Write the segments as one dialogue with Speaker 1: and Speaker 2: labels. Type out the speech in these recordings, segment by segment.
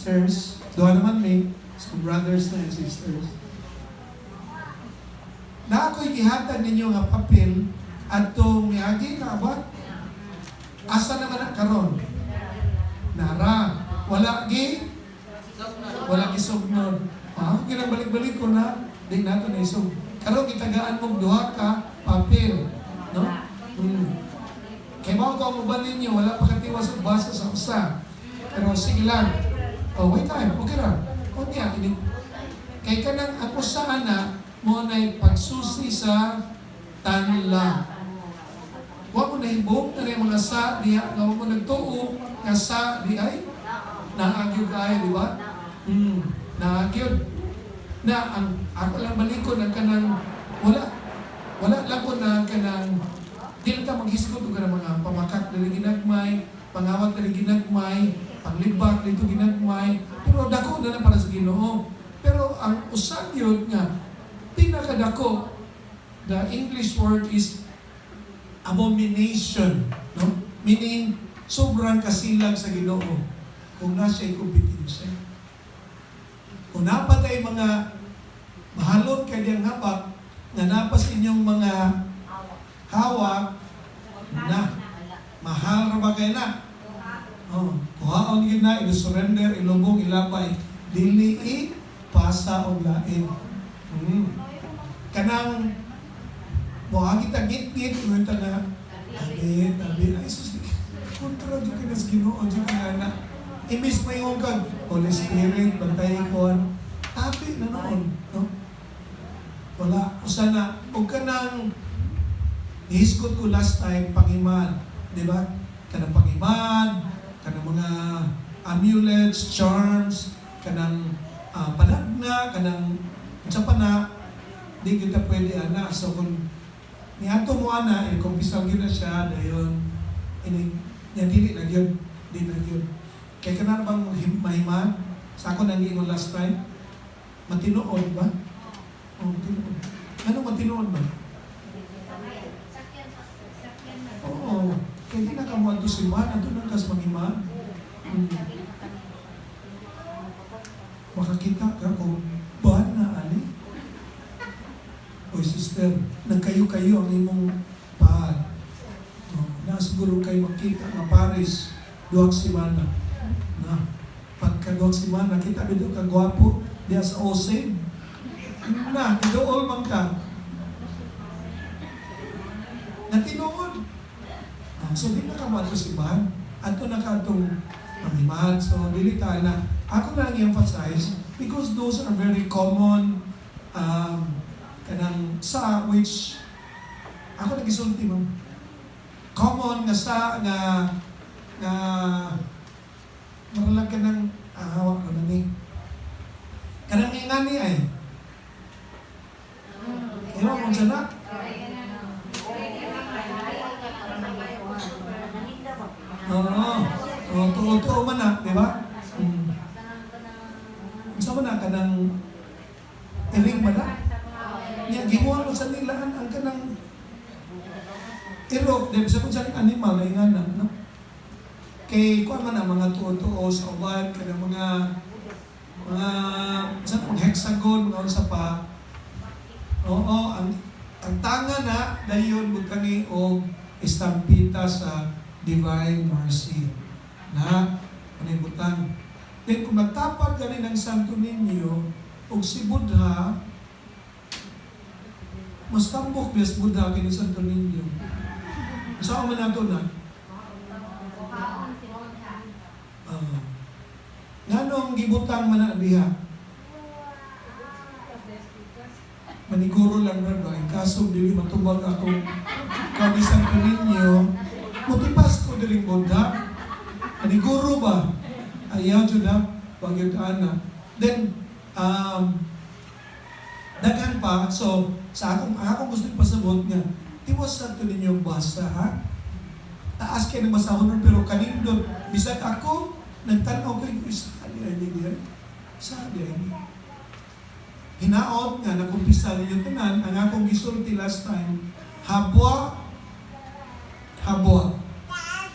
Speaker 1: Sisters, doon naman may some brothers na and sisters. Na ako'y gihatag ninyo nga papel at itong miagi na ba? Asa naman ang karon? Nara. Wala isugnod. Ginabalik-balik ko na, di nato na isug. Karon gitagaan mong duha ka papel. No? Kaya mga kauban ninyo, wala pa katiwas ang basa sa usa. Pero sige lang. Oh, wait time. Okay lang. O niya, kay kanang ako sa ana, mo na'y pagsusi sa tanla. Huwag mo nahibog na rin mga sa diya, nga mo nagtuo, nga sa di ay, naagyo kayo, di ba? Naagyo. Na, ako lang balikon ang kanang, wala lang ko na kanang, di ka maghisgot ka ng mga pamakat na ginagmay, pangawat na ginagmay, panglibak dito ginagmay, pero dako na para sa Ginoo. Pero ang usag yun nga, pinakadako, the English word is abomination, no? Meaning, sobrang kasilag sa Ginoo kung nasa'y kompetensya. Kung napatay mga mahalon kay diyang hapak, na napas inyong mga hawak, na, mahal ra ba kayo na? Kuhaon yun na, ilo-surrender, ilubong, ilabay, dili pasa o lain. Kanang, muhagi tagit-git, nung ito na, tabi, ay sus, kontra dyan ka na sa Ginoo, dyan ka na, imis mo yung kag, Holy Spirit, bantay ko, tabi na noon, no? Wala, o sana, huwag ka nang, nihiskot ko last time, Pangiman, di ba? Kanang Pangiman, kanang mga amulets, charms, kanang panagna, kanang sa pana, di kita pwede ana. So kung niato mo ana, kung bisang yun na siya, dayon, dili na yun, di na yun. Kaya ka na bang mahiman? Sa ako nangingon last time, matinood, di ba? Matinood. Ano matinood ba? Oo. Kaya di na ka mo ato simbahan, ato na kas mangiman. Makakita ka kung ba na ali. Oy sister, nagkayo-kayo ang imong paan. Siguro kayo makita nga Paris, 2 semana. Na, pagka 2 semana, kita dito ka gwapo, diya sa Osig. Na, idool man ka. Natinood. So, di na ka mato si Ban. Ato na ka itong pamiman. So, dili tayo na. Ako na i-emphasize because those are very common kanang sa which ako nag-isulti mo. Common nga sa nga maralag ka ng hawak ka na ni. Kanang ingani ay. Ewan mo dyan na. Tuo man na, di ba? Saan man na ka ng iring man na? Gimuha mo sa nilaan ang kanang irok, di ba sa kung saan animal na ingana, no? Kay kuha man ang mga tuo-tuo sa uban, kanang mga saan kung hexagon, mga sa pa. Oo, ang tanga na, dayon magkangi o estampita sa Divine Mercy na panibutan. Then kung nagtapad ganin ang Santo Niño o si Buddha, mas tambok bias Buddha kini Santo Niño. Saan man nato na? Nganong gibutang man na diha? Maniguro lang na ba? Kaso dili matubag akong kani Santo Niño. Mutipas ko diring Buddha. Maniguro ba? Ayaw dyan na. Huwag yun na. Then, daghan pa. So, sa akong gusto ipasabot nga, tiwas sa ito ninyong basa, ha? Taas kayo ng masahon pero kanindot. Bisag ako, nagtanaw ko yung saan niya niya. Saan niya niya. Hinaot nga, nakumpisa ninyo tanan, ang akong gisulti last time, habwa.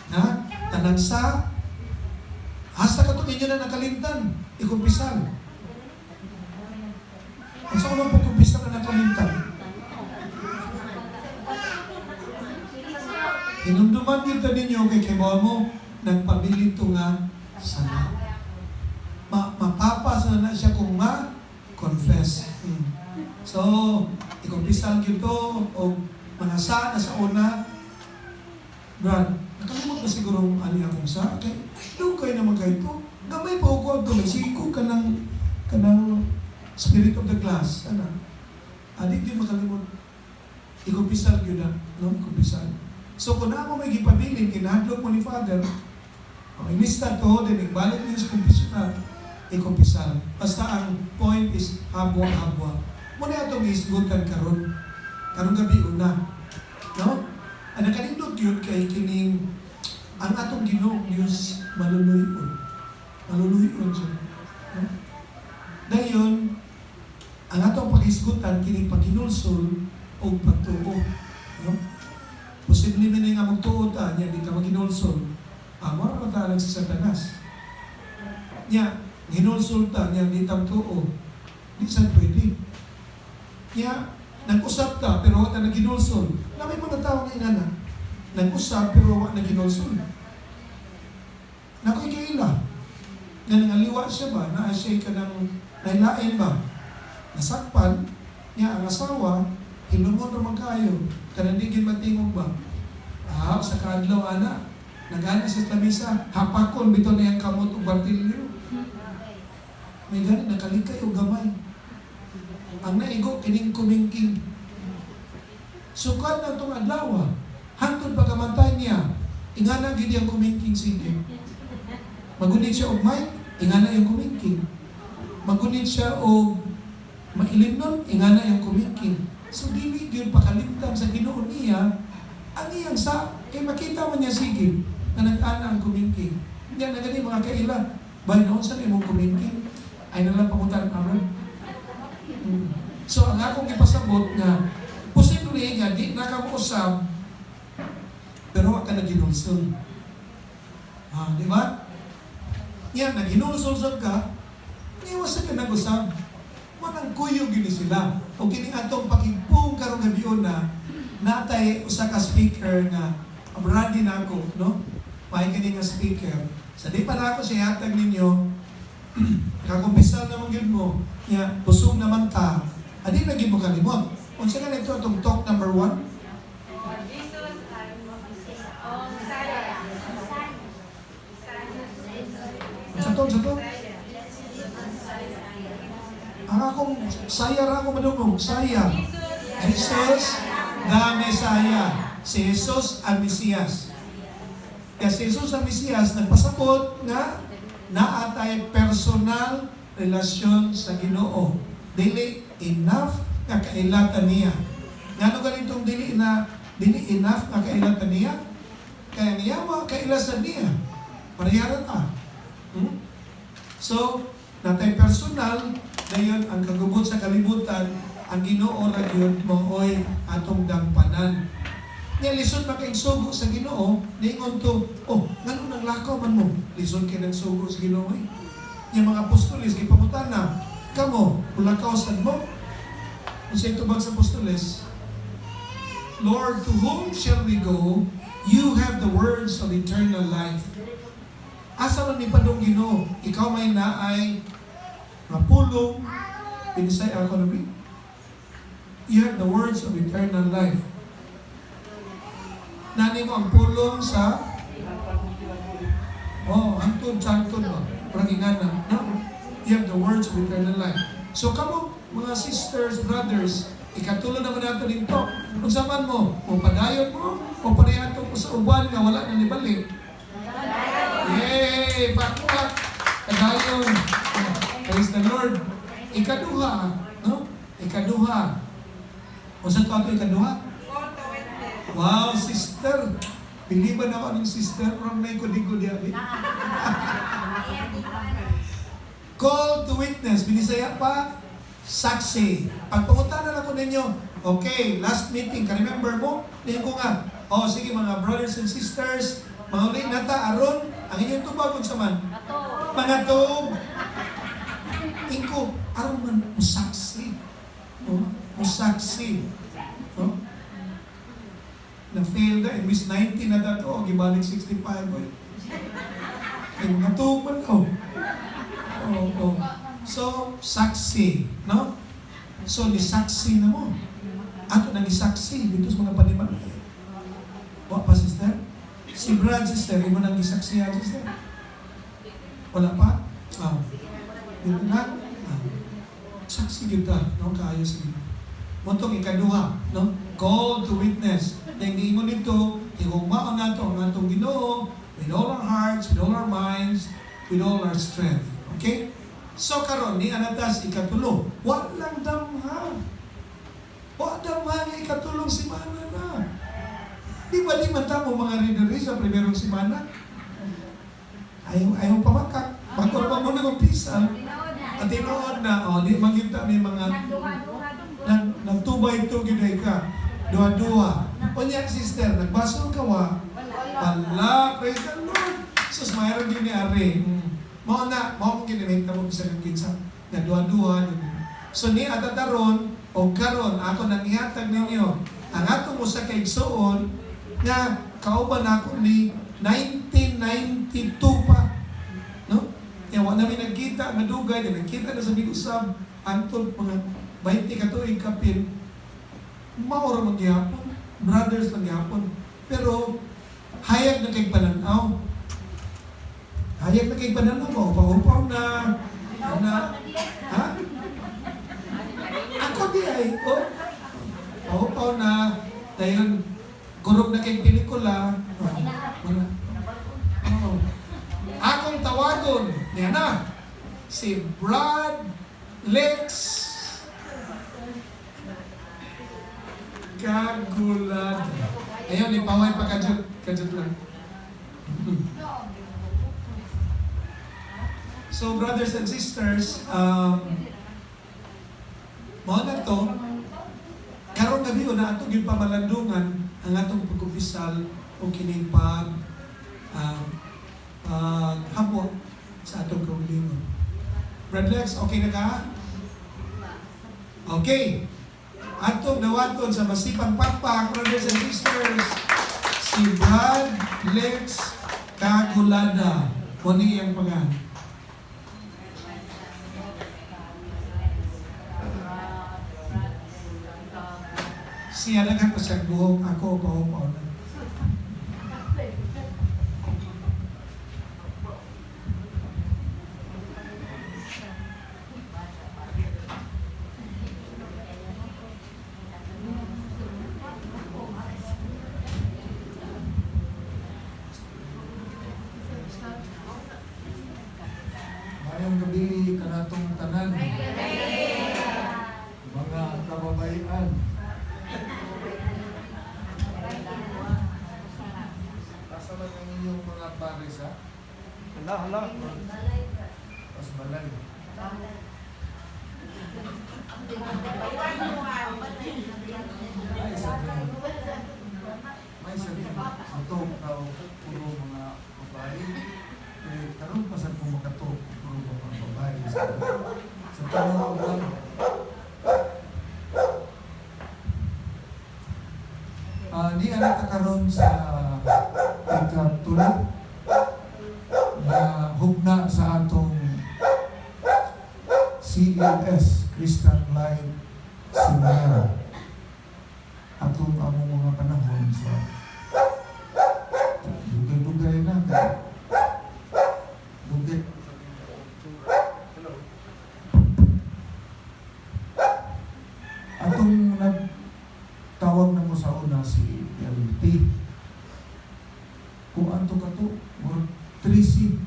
Speaker 1: Ha? Tanang sa Hasta katong inyo na nakalimtan, ikumpisal. Ang sa unang pagkumpisal na nakalimtan, hinumduman dito ninyo kay kibawa mo, nagpabilit ito nga sana. Mapapasa na siya kung ma-confess. So, ikumpisal dito o manasa na sa una, Brad, nakalimot na siguro ani akong sa, okay? Doon kayo naman kayo ito. Gamay pa ako ito, nagsigo ka ng spirit of the glass. Ano? Adik din makalimot. Ikumpisal yun na. No? Ikumpisal. So, kung ako may gipabiling, kinahadlok mo ni Father, inista to, din igbalik niyo sa kumpisal. Ikumpisal. Basta ang point is habwa-habwa. Muna itong isgutan karon. Karong gabi una. No? Ang nakalindot yun kay kining ang atong Ginoong Diyos maluluyon. Maluluyon siya. No? Dayon, ang atong pag-isgutan kining paghinulsol o pagtuo. No? Posible na nga magtuo ta, niya di ka maghinulsol. Mara pa talang si Satanas. Niya, hinulsol ta, niya di tamtuo. Di saan pwede. Niya, nag-usap ta, pero wala na ginulsol. Na may mga tao na inana. Nag-usap, pero wala na ginulsol. Nakoy kaila. Nga nangaliwa siya ba? Na siya ka ng nailain ba? Nasakpan, niya ang asawa, hinumon naman kayo. Kanandigin matingog ba? Sa kaadlaw, ana. Nagana sa lamisa, hapakon, bito na yung kamot o bartilyo. May ganit, nakalikay o gamay. Ang naigo, kining kumingking. Sukad na itong adlaw, hantod pagkamatay niya, ingana gid ang kumingking sige. Magunit siya og mic, ingana yung kumingking. Magunit siya og mailimnon, ingana yung kumingking. So dili gyud pakalimtan sa Ginoo niya ang iyang sa kay makita man niya sige na nag-ana ang kumingking. Yan na gani mga kaila. Bay noon sa imong kumingking ay nalang pangutan aron. So, ang akong ipasabot nga, posible nga, di nakamusab, pero wag ka naginulsol. Di ba? Yan, naginulsol ka, iwas ka nag-usab. Manang kuyo gini sila. O gini atong pakigpong karong gabiyon na, natay usa ka speaker nga, abradi na ako, no? May kini nga speaker. Sa di pa na ako siya hatag ninyo, kakumpisal naman yun mo, niya, busog naman ta, adi lagi mo kalimot. Kung saan ito itong talk number 1? Sa to? Ang akong saya ra ako madungog. Saya. Jesus the Messiah. Si Jesus ang Mesiyas. Kaya si Jesus ang Mesiyas nagpasabot nga naatay personal relasyon sa Ginoo. Dili enough nga kailatan niya. Ngano ganitong dili enough nga kailatan niya? Kaya niya kailasan niya. Pareharan ta. So, natay personal, dayon ang kagubot sa kalibutan, ang Ginoo ra gyud mooy atong dangpanan. Niya lisod na kay sugo sa Ginoo, ningon to, ngano nang lakaw man mo? Lisod kay nang sugo sa Ginoo. Yung mga apostoles gipamutan na, kamo, ulakaw sad mo? Kasi ito bang sa apostoles, Lord, to whom shall we go? You have the words of eternal life. Asa man ni padong Ginoo, ikaw may naay mapulong, pinisay ako na bi. You have the words of eternal life. Nani mo ang pulong sa hantod ba? Parang ingana. No? You have the words of eternal life. So kamo, mga sisters, brothers, ikatulong naman natin dito. Kung saan mo, o padayon mo, o padayon mo sa uban nga wala na nibalik. Yay! Pakpak! Padayon. Praise the Lord. Ikaduha. No? Ikaduha. O saan ito ikaduha? Wow, sister. Biliban ako ng sister. Parang may kudig-kudig. Call to witness. Binisaya pa, saksi. Pagpangutanan ako ninyo, okay, last meeting, ka-remember mo? Diyan ko nga, sige mga brothers and sisters, mga ulit nata, aron, ang inyong tubag kung saman. Mga tuog. Iko, aron man musaksi. No? Musaksi. No? Na-fail na, Miss 90 na dato, gibalik 65. Ay, mga tuog man ko. Oo. So, saksi, no? So, nisaksi na mo. Ato nang isaksi dito sa mga paniman. Wa pa, sister? Si Brad, sister, imo nang isaksihan, sister? Wala pa? Dito na? Saksi dito, no? Kaayo sa dito. Montong ikaduha, no? Call to witness. Dahil mo nito, ihugmaan nato ang atong Ginoo with all our hearts, with all our minds, with all our strength. Okay? So karon ni anatas ikatulo. Wa lang damha. Wa damha nga ikatulong simana na. Di ba di man tamo mga reader sa primerong simana? Ayaw pa makak. Bakit pa mo nag-umpisa? At tinuod na, di magkita may mga nagtubay ito giday ka. Dua-dua. Unya, sister, nagbasol ka wa? Wala. Praise the Lord. Sus, mayroon gini ari. Mao mong ginimita mo bisa ng kinsa. Na dua-dua. So ni atataron, o karon ako nang ihatag ninyo. Ang atong usa kay igsoon, nga kauban ako ni 1992 pa. No? Kaya wala namin nagkita, madugay, nagkita na sa Bigusab, antol mga 20 katuig kapil, maura magyapon, brothers magyapon. Pero, hayag na kay pananaw. Hayag na kay pananaw, paupaw na, ha? Ako di ay, paupaw na, dahil gurog na kay pelikula, akong tawagon niya na si Brad Lex Kagulad. Ayun, ipaway pa kajut lang. So brothers and sisters, mga na to, karon gabi na atong yung pamalandungan ang atong pag-upisal o kining habo sa atong kaugalingon. Brad Lex, okay na ka? Okay. Atong nawaton sa masipang pakpak, brothers and sisters, si Brad Lex Kagulada. Muni ang pangan. Siya lang ako sa buhok, ako paupaw na. Mayang gabi kanatong tanan, mga kababayan. Asa man ang inyong mga pares, ha? Hala. Pas balay. May sabi, matok daw puro mga babae. Karoon pa saan kung makatok puro mga babae. Sa tanong lang, di anak karon sa ikatulad na hugna sa atong CLS, Christian Life Seminar. Atong among mga panahon sa dugay-dugay na dugay. Atong nagtawag na mo sa una si LT. Kung anto ka to, or 3C.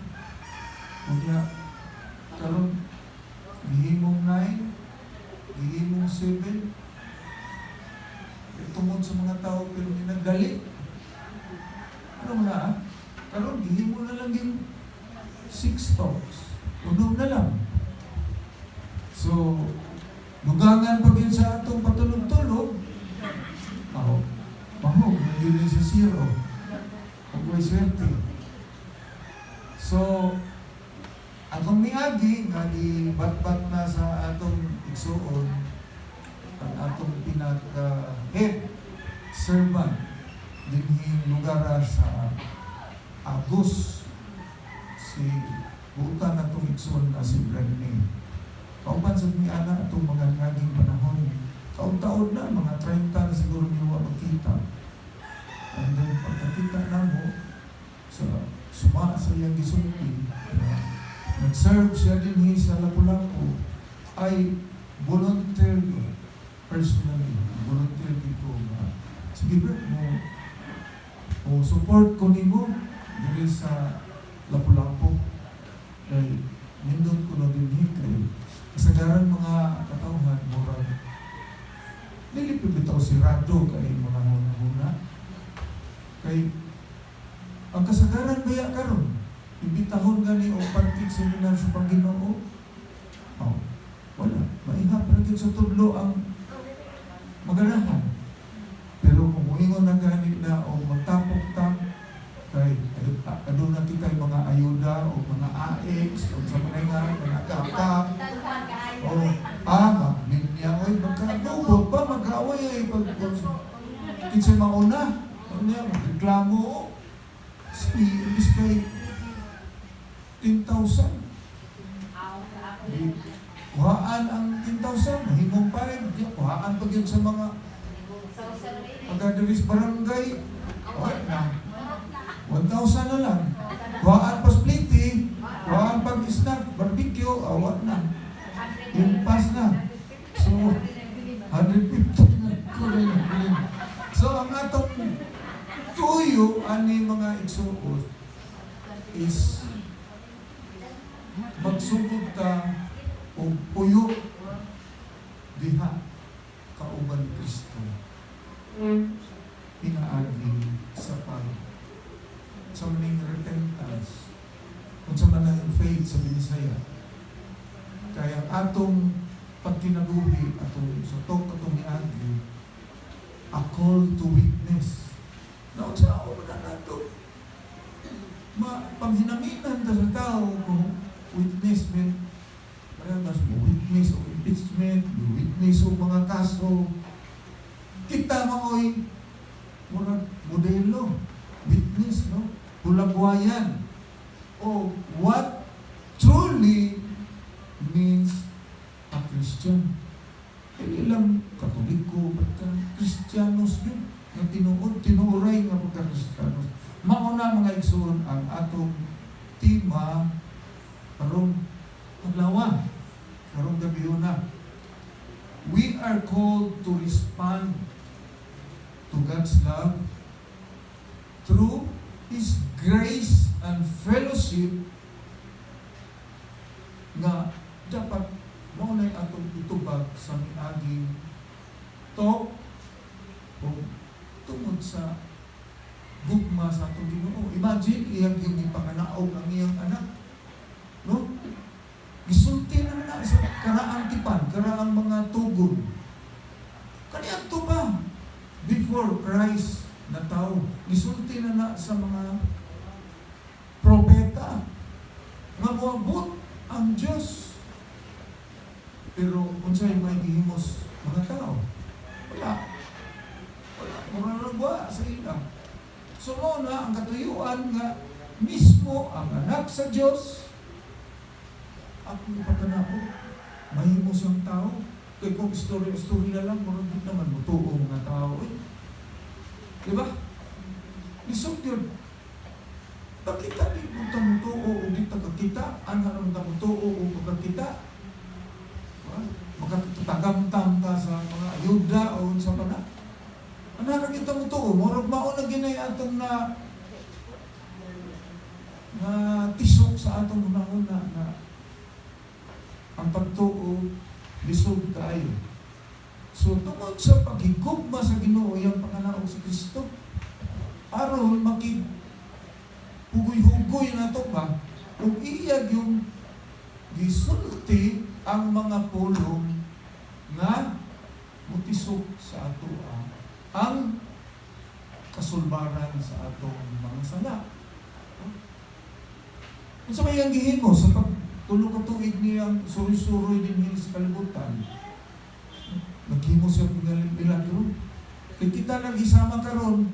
Speaker 1: Kaya, karon gihimong 9, gihimong 7. Tungod sa mga tao pero ginagalit. Ano na? Karon gihimo na lang yung 6 talks. Unom na lang. So, lugangan pa rin sa atong patulog-tulog. Mahog, nandun sa 0. Huwag may swerte. So,
Speaker 2: Pagbatbat na sa atong igsuon, ang atong pinaka-head servant dinhing lugar sa Agus, si buta na itong igsuon na si Brenny. Kauban sa ni ana itong mga naging panahon. Taon-taon na, mga 30 na siguro niyo magkita. And then pagkakita na mo, sa suma sa iyang gisulti, nag-serve siya din sa Lapu-Lapu, ay voluntarily, personally, voluntarily ko na, sige bro, mo support ko nimo diri sa Lapu-Lapu. Kay nindot ko na din kay kasagaran mga katawhan, murag nilipid bitaw si Rado kay mga huna-huna. Kay ang kasagaran baya karon imbitahon gani o parting seminar sa Panginoon. Oh, wala. Maihap na sa tudlo ang maganahan. Pero kung muingon na gani na o magtapok-tap kay aduna na kita mga ayuda o mga AX o sa mga kapap o niya oy magkadubog pa mag-away ay pag kinsay mauna niya magreklamo si ibis kay 10,000 kuhaan ang 10,000 mahimong pa rin kuhaan pag yun sa mga pagkadalis barangay na 1,000 na lang kuhaan pa splitty kuhaan pag snack barbecue awat na yung pass na so 150 na kulang. So ang atong tuyo ani mga igsuot is magsugod ta o puyo diha kauban ni Kristo pinaagi sa sa maning repentance kung sa manang faith sa Binisaya. Kaya atong pagkinabuhi atong sa atong niagi a call to witness. Naon sa ako na nato panghinaminan ta sa tao kung witness men mas witness o impeachment, witness o mga kaso. Kita maoy murag modelo, witness, no? Bulagwayan. O what truly means a Christian. Ilang Katoliko, basta Kristiyanos yun. Yung tinuuray nga pagka-Kristiyanos. Mauna mga igsoon ang atong tema karong adlaw, karong gabi na. We are called to respond to God's love through His grace and fellowship nga dapat maunay atong itubag sa miaging talk o tungod sa gugma sa atong Ginoo. Imagine, iyang yung ipanganaog ang iyang anak. No? Gisulti na sa karaang tipan, karaang mga tugon. Kaniadto pa, before Christ na tao, gisulti na sa mga propeta nga moabot ang Diyos. Pero kung sa'yo may gihimos mga tao, wala. Mararagwa sa ilang. So na ang katuyuan nga mismo ang anak sa Diyos at yung pagkanapot, mahimos ang tao. Kaya kung story na lang, kung hindi naman mutuo mga tao. Diba? Isok yun. Pagkita di mo tamutuo o di tagakita, ano naman tamutuo o pagkakita. Makatagamtam ka sa mga ayuda o sa pana. Ano na kita mo to? Morag maon na ginay atong na tisok sa atong una-una na ang pagtuo lisod kaayo. So tungod sa paghigugma sa Ginoo yang panganaog sa Kristo, aron pugoy-hugoy na to ba? Kung iyag yung gisulti ang mga pulong nga mutisok sa ato ang kasulbaran sa atong mga sala. Kung sa may ang gihimo sa tulo ka tuig niyang suroy-suroy din sa kalibutan. Naghimo siya pingaling milagro. Kaya kita nag-isama karon,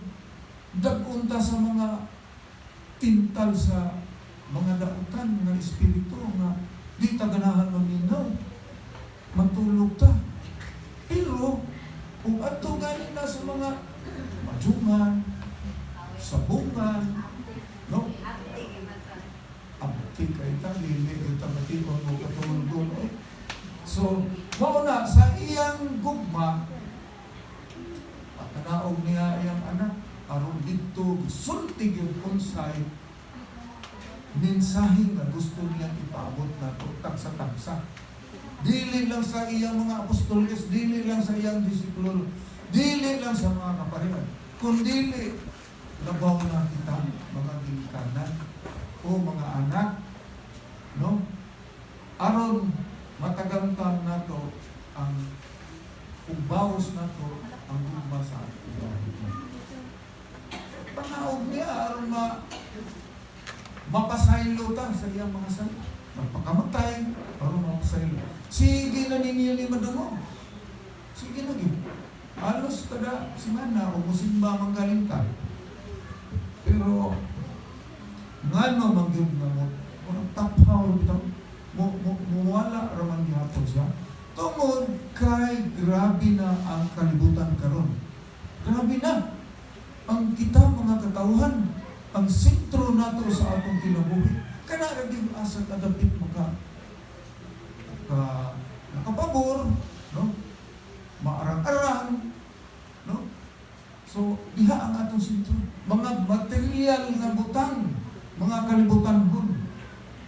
Speaker 2: dagunta sa mga tintal sa mga dautan, mga espiritu, nga di ta ganahan maminaw. Matulog ta. Pero, kung ato gani na sa mga madyungan, sabungan, no? Abti kay ta, lili, kita matikon mo katulog. So, mauna, sa iyang gugma, patanaog niya iyang anak, aron dito, sultig yung unsay, mensahe nga gusto niyang ipaabot na ito, tagsa-tagsa. Dili lang sa iyang mga apostoles, dili lang sa iyang disipulo, dili lang sa mga kaparihan, kundili, labaw na kita, mga ginikanan, o mga anak, no? Aron matagamtan na to ang ubaws na to ang gugma sa atin. Panahog niya, aron mapasaylo ta sa iyang mga salita. Magpakamatay, aron mapasaylo. Sige na ninyo ni madungog. Sige na yun. Alos kada simana o musimba manggaling ka. Pero ngano mangyud na mo, unang tapaw bitaw, muwala raman gihapon siya. Tungod kay grabe na ang kalibutan karon. Grabe na ang kita mga katawhan, ang sentro nato sa atong kinabuhi. Kana ra gyud asa kadapit nakapabor, no? Maarang-arang, no? So, diha ang atong sentro. Mga material nga butang, mga kalibutanhon.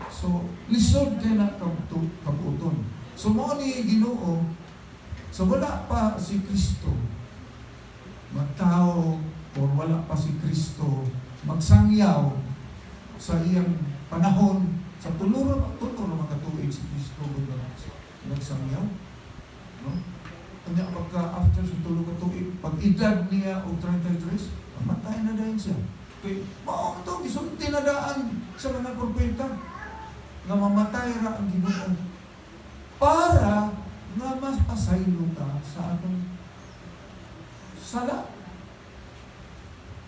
Speaker 2: So, lisod kay na kabuton. So, mo ni Ginoo, so wala pa si Kristo, magtao o wala pa si Kristo, magsangyaw sa iyang panahon, sa tuluro mga tuig si Kristo nagsangyaw. No? Kanya after sa tulo ka tuig, pag edad niya o 33, mamatay na dahil siya. Okay, maong ito, isunti na daan sa mga propeta nga mamatay ra ang Ginoo para nga mas asaylo ta sa atong sala.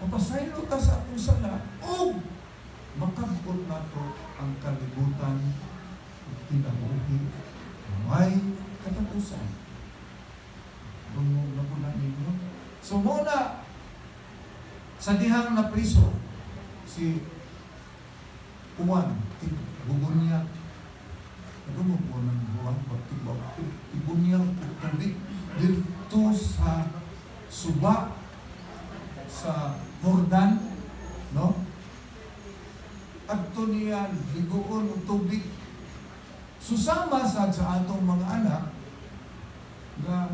Speaker 2: Mapasaylo ta sa atong sala o makabot nato ang kalibutan at kinabuhi may katapusan. Bungog na po na ninyo. So muna, sa dihang na priso, si Juan, bubunya, ano mo po ng Juan, ibunya tubig dito sa suba, sa Jordan, no? Adto niya liguon og tubig. Susama sa atong mga anak nga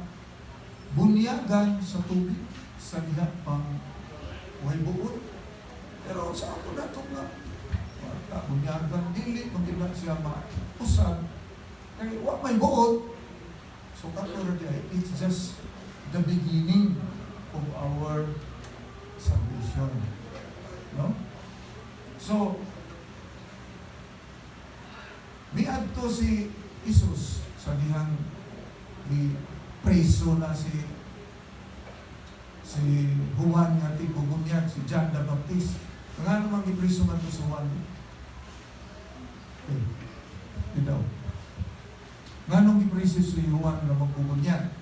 Speaker 2: bunyagan sa tubig sa diha pang way buot. Pero sa ako nato nga bunyagan dili magila siya mausab kay wa may buot. So kato ra diay, it's just the beginning of our salvation. No? So miadto si Jesus sa dihang preso na si Juan nga tigubunyag, si John the Baptist. Nga naman ipreso man to sa Juan? Daw. Nga nung ipreso si Juan na magbubunyag?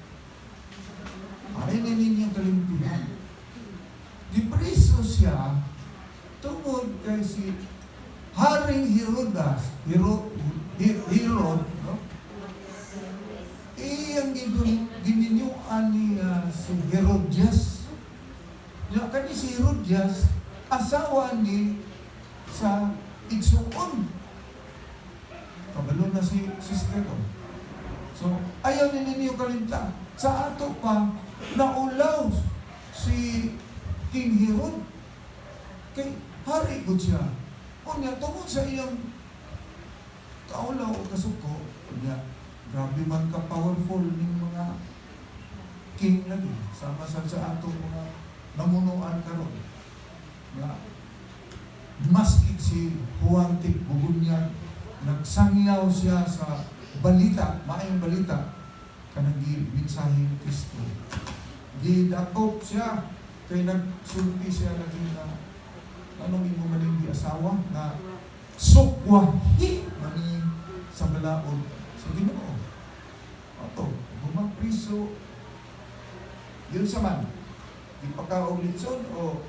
Speaker 2: Ay ninyong kalimpihan. Ipreso siya tungod kay si Haring Herod, no? Iyang gininyuan niya si Herodias. Kani si Herodias, asawa ni sa igsuon. Kabalo na si sister ko. So, ayaw ninyo kalimta. Sa ato pa, naulaw si King Herod. Kay hari ko siya. O niya, tungkol sa iyang kaulaw o kasuko, niya, grabe man ka-powerful ng mga king lagi. Sama sa atong mga namunuan karon. Nga, maskit si Juan Tig Bubunyag, nagsangyaw siya sa balita, maayong balita, kanang mensahe ni Kristo. Gidakop siya, kay nagsulti siya lagi na anong imo maning asawa na sukwahi mani sa balaod sa Ginoo. Ato, bumagpriso, yun sa man, ipakaulitson o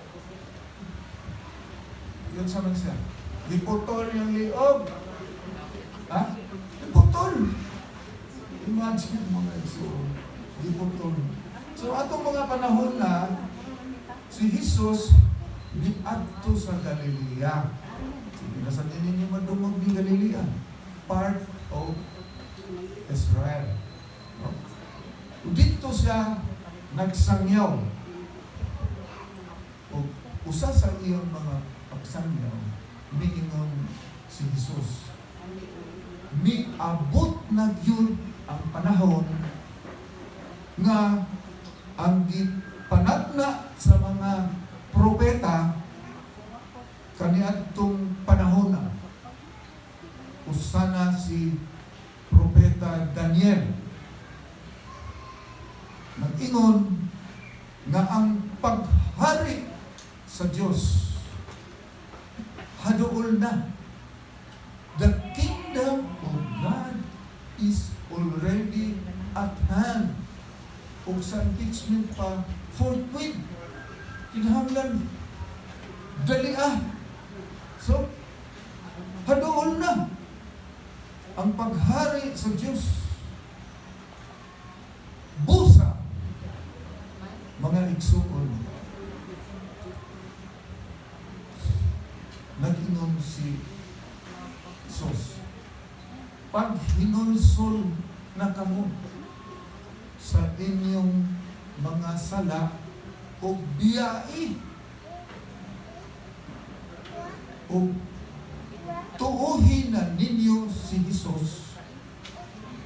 Speaker 2: yun sa man siya. Diputol yung liog. Ha? Diputol. Imagine mga iso. Diputol. So atong mga panahon na si Jesus niadto sa Galilea. Sige na sa ninyo madumog ni Galilea. Part of Israel. No? Dito siya nagsangyaw. O usa sa iyong mga pagsangyaw, miingon si Jesus. Miabot na yun ang panahon nga ang gipanagna sa mga propeta kaniadtong panahon na usana si propeta Daniel. Nag-ingon nga ang paghari sa Diyos haduol na. The kingdom of God is already at hand. O sa impeachment pa, forthwith. Kinahanglan. Dalia. So, haduol na ang paghari sa Diyos. Busa, mga igsuon, nag-inom si Jesus. Pag hinulsol na kamo sa inyong mga sala o biyai o tuuhin na ninyo si Jesus,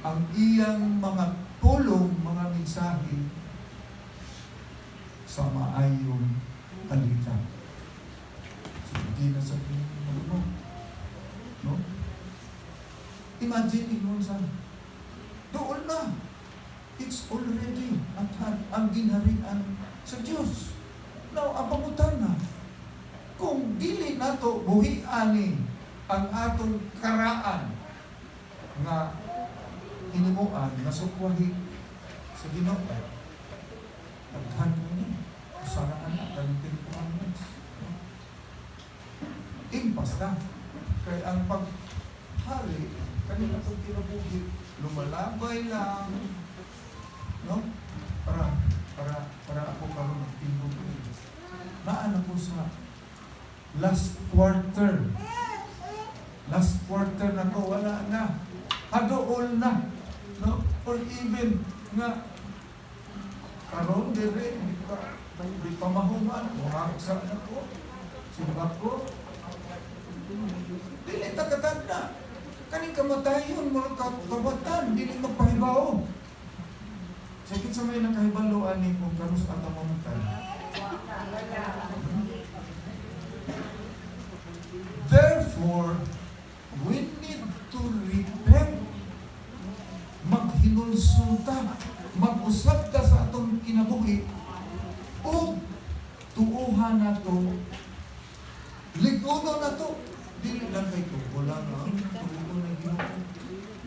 Speaker 2: ang iyang mga pulong, mga mensahe sa maayong balita. So, hindi na sabihin mo, no? Imagine yun sa doon na. It's already at hand ang ginharian sa Diyos. Now, apamutan na. Kung dili nato buhiani ang atong karaan nga hinumuan na sukwahi sa Ginoo. Naghan mo niya. Usaraan na. Kalitin ko ang mes. Impas na. Kaya ang paghari, kanina itong kinabuhi, lumalabay lang. No? Para ako karoon ng tindog. Naan ako sa last quarter. Last quarter na ko, wala na. Hadool na. No? Or even nga karon dire di pamahuman sa na ko. Simbak ko. Dili takatanda. Kaning kamatayon mga kabatan, dili magpahibaw. Sakit sa may nakahibaloan ni kung kanus ang mamatay. Therefore, we need to repent. Maghinulsulta, mag-usap ka sa atong kinabuhi, o tuuhan na to, liguno na to, dili lang kay kulang na, tuuhan na Ginoo.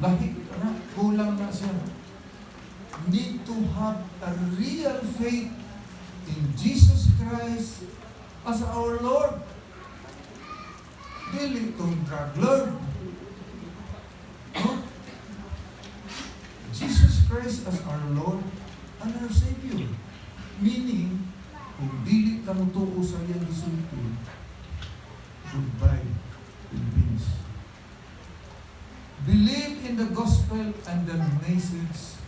Speaker 2: Lahi na, kulang na siya. Need to have a real faith in Jesus Christ as our Lord. Dili itong drug Lord. No? Jesus Christ as our Lord and our Savior. Meaning, kung dili ka mo tuko sa iyang gisulti, goodbye, Philippines. Believe in the gospel and the message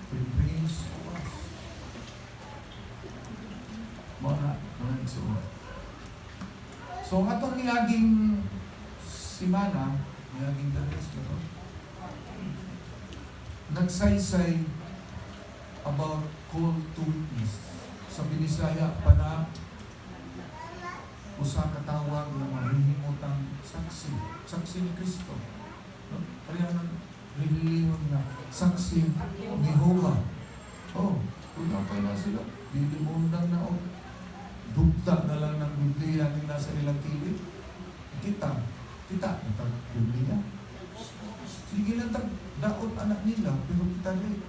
Speaker 2: it brings to us. Mga igsoon. So, atong niyaging simana, niyaging dalis na to, nagsaysay about call to witness. Sa Binisaya pa na usa ka tawag na mahihimutang saksi ni Kristo. Kaya nang riniliwan na saksi ni Jehovah. Oh, kung napay na sila, dilimundan na o. Dugta na lang ng Biblia nila sa ilang kilid. Kita, natag Biblia. Sige lang daot anak nila, pero kita rin.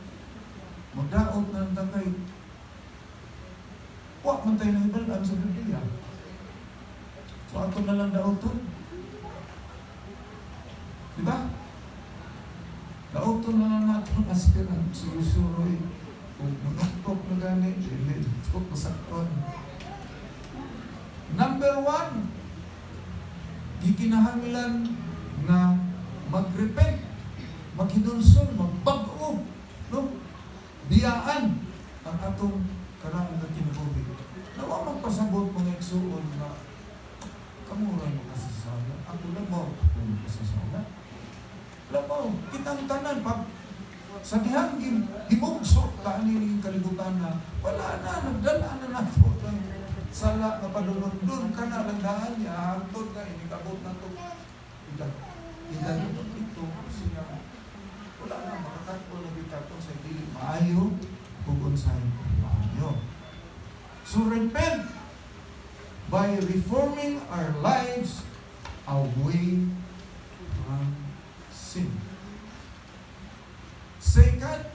Speaker 2: Magdaot na ng tagay. Huwag man tayo ng ibalaan sa Biblia. So ato na lang daoton. Diba? Daoton na lang natin ang aspirant. Surusuroy. Kung mag-aktok na gani, ito masakton. Number 1, gikinahanglan na mag-repent, maghinulsol, magbago, no? Biyaan ang atong karang na kinabuhi. Nawa magpasabot mga igsuon na kamuray mo kasasala. Ako lang mo kung kasasala. Alam mo, kitang tanan, pag sa dihang himugso, kaaniling kalibutan na, wala na, nagdala na nato ng sala na padulundun ka na, landaan niya, hantod ka, inikabot na ito. Idalito ito, siya, wala na, makakatpo na bitato sa dili maayo, kung sa maayo. So repent by reforming our lives away from sin. Second,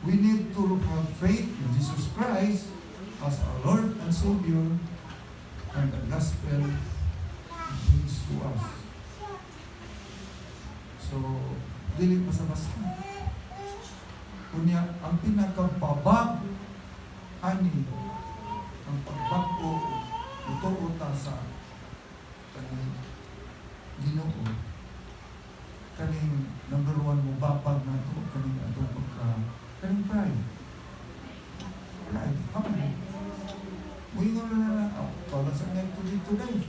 Speaker 2: we need to have faith in Jesus Christ as our Lord and Savior, and the gospel brings to us. So, dili basta-basta. Kunya, ang pinakababag ani ang pagbago ito uta sa kaning Ginoo. Kaning number 1 mo babag na ito, kaning ato kaning pride. Pride, happy. Muingon na ikaw lang sa nga ito dito dahil.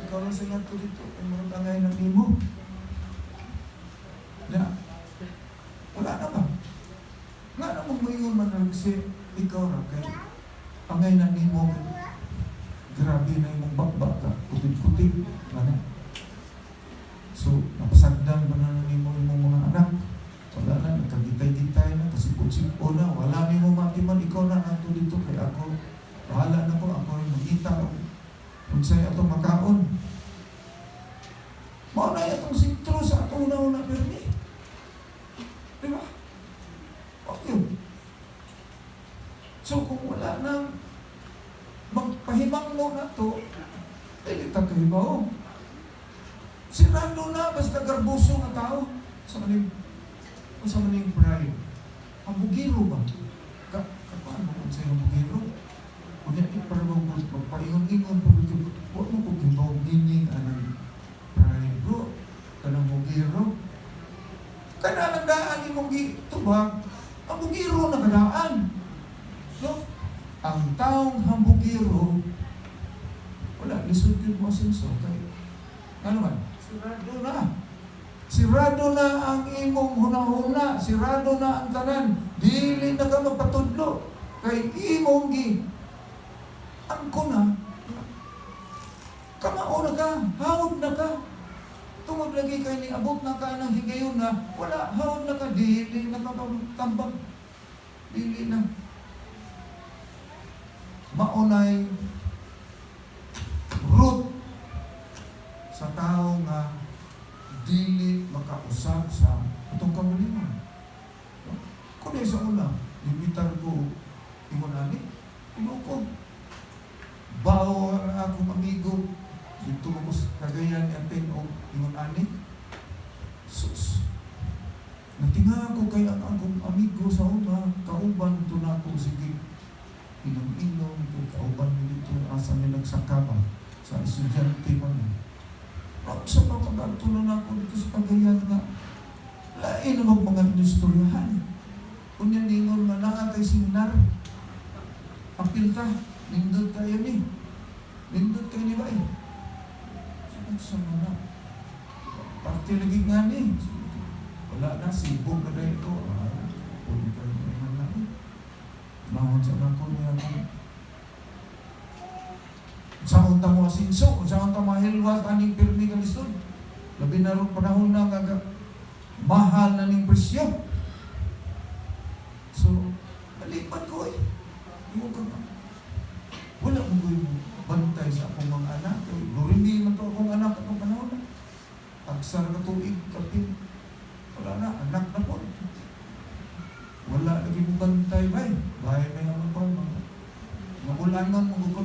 Speaker 2: Ikaw lang sa nga ito dito, ay mga tangay ng imo. Na, wala na ba? Nga naman muingon man lang si ikaw na kay angay na imo. Grabe na imong bakbak ka, kutib-kutib. Ano? So, napasagdan ba na nimo imong mga anak? Wala na, nagkagitay-gitay na, kasipot-sipot na, wala nimo matiman, ikaw na ato dito, kay ako, bahala na ko, ako yung magita, kung sa'yo atong makaon. Mauna itong sintro sa atong una-una, permi. Diba? Okay. So, kung wala nang magpahimang mo na to, dili ta kahibaw. Sirado na, basta garbuso nga tao. Sa maning pride. Ang bugiro ba? Kapaan mo kung sa'yo ang bugiro? Kung yan, para magpaingon-ingon po dito, huwag mo kung hibaw meaning anong pride, bro. Kanang bugiro. Kana lang daan imong gitubag, ang bugiro na kadaan. No? Ang taong hambugiro, wala, lisod yun mo asenso. Kaya, ano man? Sirado na. Sirado na ang imong hunahuna. Sirado na ang tanan. Dili na ka magpatudlo. Kay imong angko na. Kamao na ka. Hawad na ka. Tungod lagi kay ni abot na ka ng higayon na wala. Hawad na ka. Dili na ka tambang. Dili na. Maunay root sa tao nga dili makausap sa itong kamulingan. Kung sa una, limitar ko ingon ani, inukod. Bawo ang akong amigo dito mo sa Cagayan atin o ingon ani. Sus. Natinga ko kay ang akong amigo sa una, kauban to na ako sige. Inom-inom, kauban mo dito, asa may nagsakaba sa estudyante mo na. Sa mga pagkatunan ako dito sa Cagayan nga, lain naman mga industoryahan. Kung yan ningon nga nakatay seminar, apil ka, nindot kayo ni. Nindot kayo ni ba eh? Sabi sa mga, parte lagi nga ni. Wala na, sibog na dahil ko. Pwede kayo naman na eh. Mahon sa mga ko niya mo. Saan ta mo asinso, saan ta mahilwas, aning pirmi ka lisod. Labi na rin panahon na mahal na ning presyo. So, malipat ko eh. Wala mo ko bantay sa akong mga anak. Lurindi man to akong anak atong panahon na. Agsar na tuig, kapin. Wala na, anak na po. Wala lagi mo bantay, bay. Bahay may naman po, mga ulanan mo ko.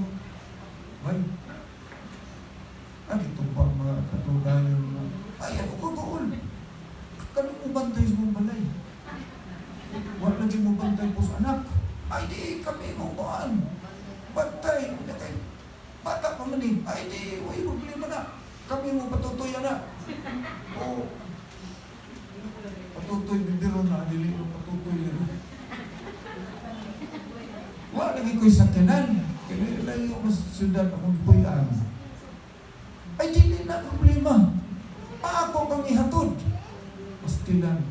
Speaker 2: Bay. Ito pa mga katugayan mo. Ay, ako kagaol. Kami mo bantay sa mong balay. Wala lagi mo bantay po sa anak. Ay, di kami mo baan. Bantay. Bata pa man eh. Ay, di, may problema na. Kami mo patutoy na. Oo. Patutoy, bibiro na. Dili mo patutoy na. Wala lagi ko'y sakinan. Kaya layo mas syudad akong puyan. Ay, dili na problema. Ako kang ihatod. Pastilan.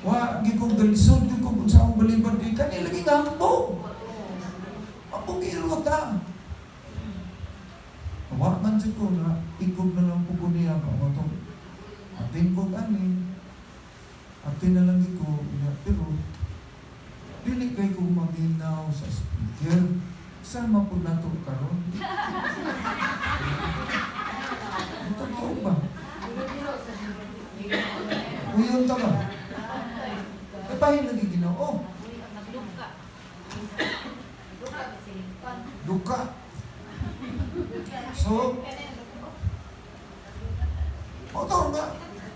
Speaker 2: Wa, gikong galisod, gikong sa akong balibar, di kanila gingambo. Ang irota. Wa man siya ko na, ikob na lang po niya pa. Atin ko gani. Atin na lang iko. Pero, dili kayo kong maminaw sa speaker. Sama po na ito karon. Totoo ba? Uyon ta ba? E pahin lagi Ginoo. Duka. So, motor nga.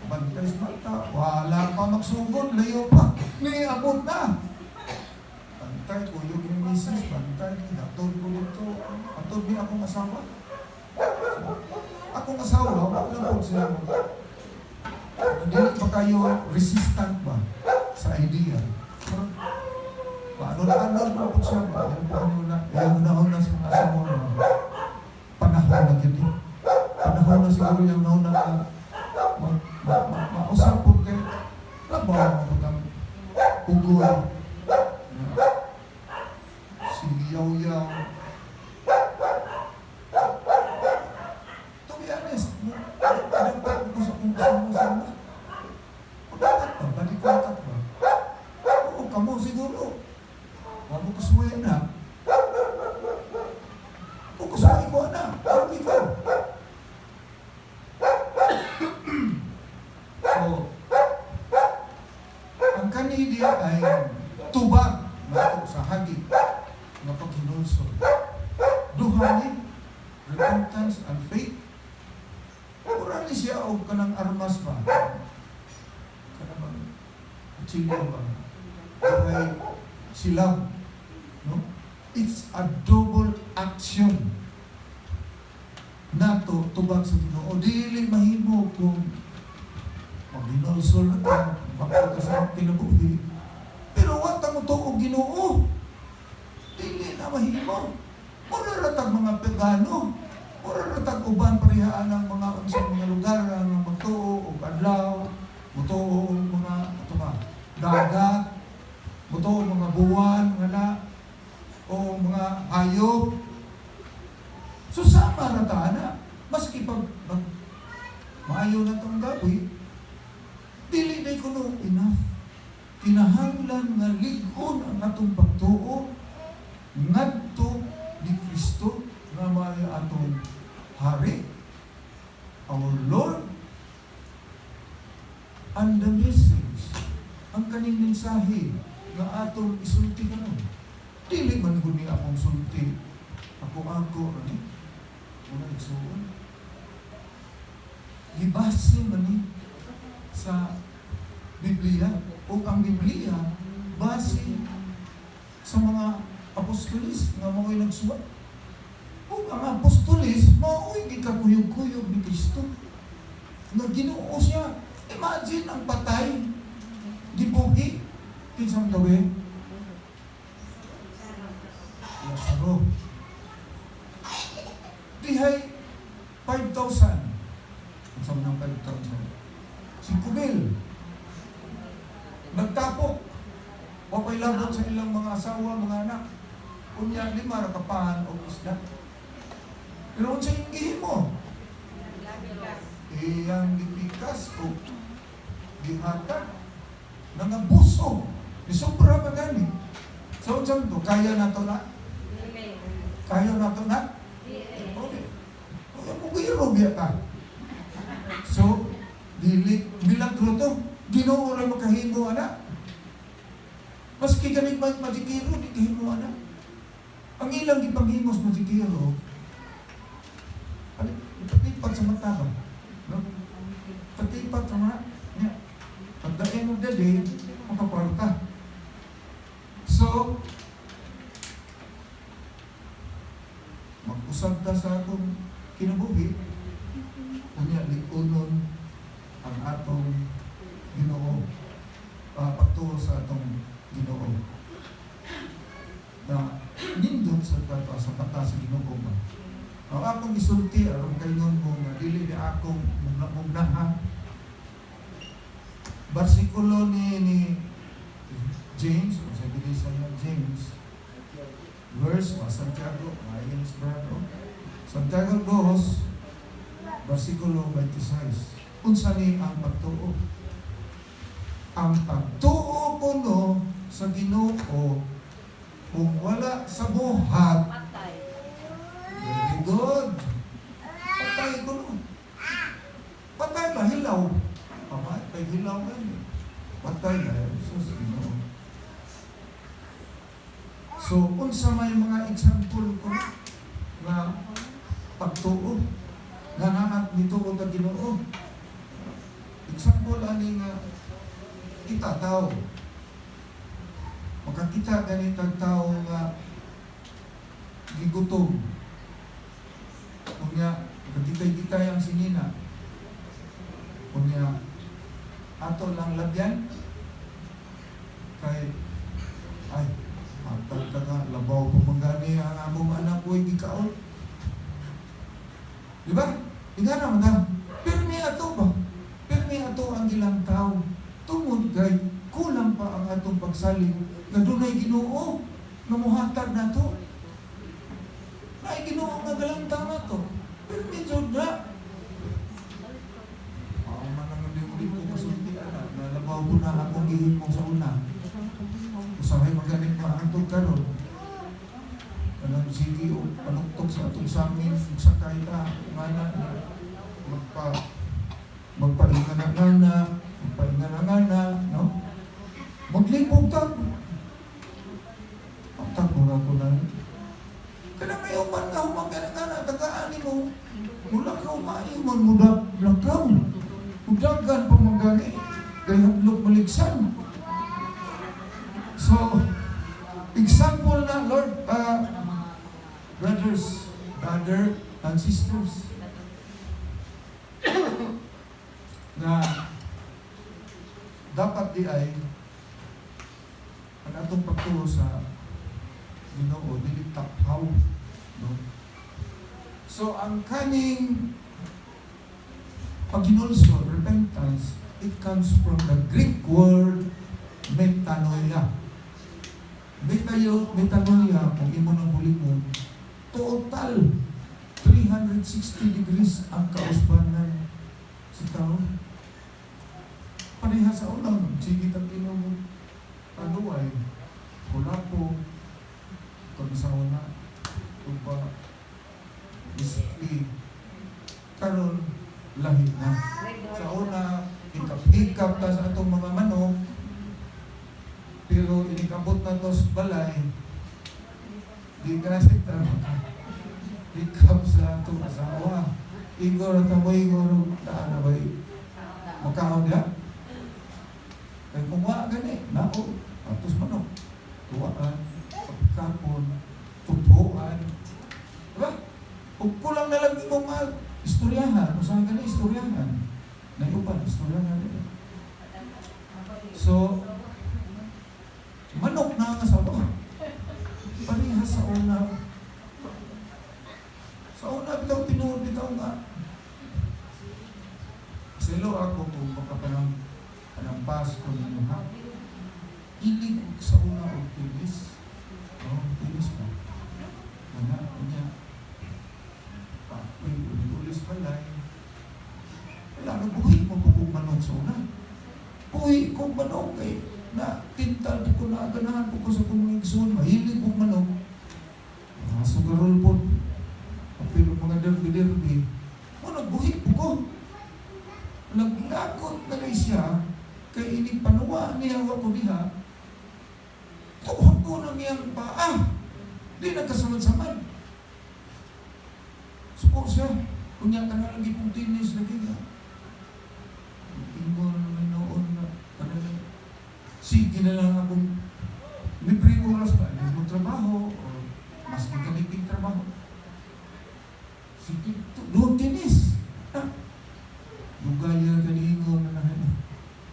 Speaker 2: Bantay sa mata. Wala pa magsugod. Layo pa. Niabot na. Bantay ko yung misis. Bantay. Hatod ko dito. Hatod din akong asawa. Akong asawa. Wala po sila mo. Hindi ba kayo resistant ba sa idea? Paano na po siya ba? Ayaw na sa asawa mo. Panahon na yun eh. Panahon na siguro yung nauna na mausap po kayo. Labaw mo kang ugoy. Si Yaw-Yaw. To be honest, anong pa ko sa kung kasama. Bakit ba? Balik-batak ba? Oo, kamo siguro. Huwag mo kasuhin na. Kung kasuhin mo na, army ka. So, ang kanidya ay tubag na sa hagit na paghinulsol. Duhanin, repentance, and faith. Urani siya o kanang armas ba? Kanang chile ba? Kaya silang. No? It's a double action nato tubag sa Ginoo. Dili mahimo kung maghinulsol na ka, bakit ka sa kinabuhi. Pero wag mo to o Ginoo. Dili na mahimo. Mura ratag mga pagano. Mura ratag uban parihaan ng mga unsang mga lugar ng magtuo o adlaw, mutuo o mga dagat, mutuo mga buwan, mga o mga hayop. So sama rata na. Maski pag maayo na itong gabi, dili na kuno enough. Kinahanglan nga ligon ang atong pagtuo ngadto ni Kristo nga may atong hari, our Lord. And the message, ang kaning mensahe nga atong isulti karon. Dili man gud ni akong sulti. Ako ani. Una igsuon. Gibase man ni sa Biblia o ang Biblia base sa mga apostolis nga mao'y nagsuwat. O ang apostolis mao'y gikakuyog-kuyog ni Kristo. Nga Ginoo siya. Imagine ang patay, gibuhi, kinsang gawin. Lazaro. Dihay 5,000. Ang sabi ng 5,000. Si Kubil. Nagtapok. Wapay labot sa ilang mga asawa, mga anak. Kunya, 5 rakapahan o isda. Pero kung sa inggihin mo, iyang gikas o gihatag nangabusog isubra pa gani. So unsa to kaya nato na? Kaya nato na? Okay. Okay, mugiro biya ka. So dili milagro to. Ginoo ra makahimo ana. Maski ganit magikiro di kahimo ana. Ang ilang gipanghimos magikiro. Patipat sa mata ba? No? Patipat sa mata. Yeah. At the end of the day, makaparta. So, mag-usap ta sa atong kinabuhi, unya likunon ang atong Ginoo, pagtuo sa atong Ginoo. Na nindot sa mata sa Ginoo ba? Ang akong isulti, aron kayon mo nga dili ni akong mugnahan. Bersikulo ni James, o sa Bilisa niya, James, verse, Santiago, Mayins Brado, Santiago 2, versikulo 26. Unsa ni ang pagtuo? Ang pagtuo kuno sa Ginoo kung wala sa buhat. Very good. Patay ko no. Patay ba? Hilaw. Patay hilaw ka niya. Patay na. Sus, Ginoo. So, unsa may mga example ko na pagtuo na naat nituo ta Ginoo. Example ani nga kita tao. Makakita ganitang tao nga gigutom. Kunya, kita yung sinina. Kunya, ato lang lagyan. Kay, ay, matag ka, labaw pumangani ang among anak ko, hindi kaon. Diba? Tingnan naman na. Pirmi ato ba? Pirmi ato ang ilang tao. Tungod kay, kulang pa ang atong pagsaling na dunay Ginoo na muhatag na to. Ay, Ginoo nga galang tama to. Pero medyo na. Ako man ang hindi ko masunti na. Nalabaw ko na akong gihim mo sa una. Usahay magaling pa ang itong karon. Anong sige o panuktok sa atong samin. Sakay na. Mana na. Magpaingana-ngana. Magpaingana-ngana. No? Maglipog ta. Ang takura ko na. Kaya may uman nga humagana-ngana. Tagaan mo. Mula ka umaimon. Mudag lakaw. Mudagan pa magani. Kaya hadlok maligsan. So, example na, Lord, brothers, brother and sisters, na dapat di ay ang atong pagtuo sa Ginoo, dili taphaw, no? So, ang kaning paghinulsol, repentance, it comes from the Greek word metanoia. Metanoia, kung imo ng bulimon, total 360 degrees ang kausbanan sa tao. Pareha sa unang, sige ang inom aluay, hulapo, kung sa una, tuba, iski, karon lahi na. Sa una, hikap-hikap ta sa atong mga manok, pero inikabot na to sa balay, di kasi hikap sa atong asawa. Igor at amoy igor, taan na ba'y makaon niya? Kaya kumuha gani, nako, atos manok, tuwaan, kapon, tutuan. Diba? Kung kulang na lang yung mga istoryahan, kung saan gani istoryahan, naiupan, istoryahan nila. So, manok na ang asawa. Pareha sa una. Sa una, bitaw tinuod, bitaw nga. Silo ako kung makapanang Pasko ninyo ha. Ilig sa una o tilis. Tilis pa. Unya. Ulis palay. Wala na buhi mo po kung manong sa una. Buhi kung manong kay na tintal po ko na ganahan po ko sa kong igsoon. Mahilig po manong. Mga sugarol po. Apilo mga derbi-derbi. Nagbuhi po ko. Naglakot na rin siya kay inipanuwa niya wa ko diha. Tuhod ko ng iyang paa. Di nagkasamad-samad. Suko siya. Kunya ka na lagi pong tinis lagi na. Tingol na noon na. Sige na lang akong libre oras ba? Libre trabaho o mas magaliting trabaho. Sige, doon tinis. Lugaya ka niingon na nahin.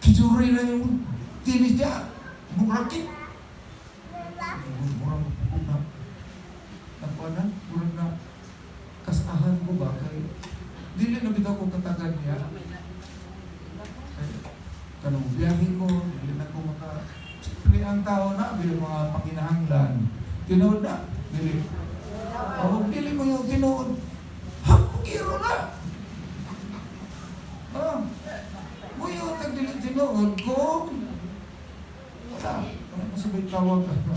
Speaker 2: Kijuri na yung tinis niya. Mugrakit. Murang pupuk na. Nakuanan, murang na kasahan ko ba kay dili na bitaw ko katagan niya. Kanong biyahe ko, dili na ko maka siyempre ang tao na, bilang mga pakinahanglan. Tinood na, dili. O, dili mo yung tinood. Hapukiro na! Mo yung tagdili tinood ko. Wala. Ano mo sabay tawag ka?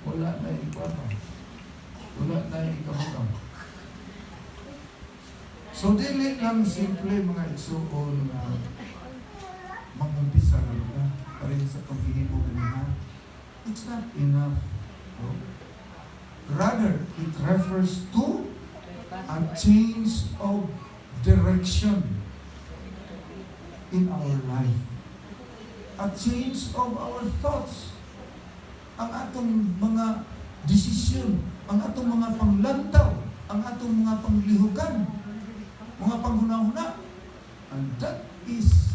Speaker 2: Wala na ikaw. Wala na ikaw. So, dili lang simple mga igsoon na mag-umpisa na parin sa paghihibo kanina. It's not enough. No? Rather, it refers to a change of direction in our life. A change of our thoughts. Ang atong mga desisyon, ang atong mga panglantaw, ang atong mga panglihugan, mga panghuna-huna. And that is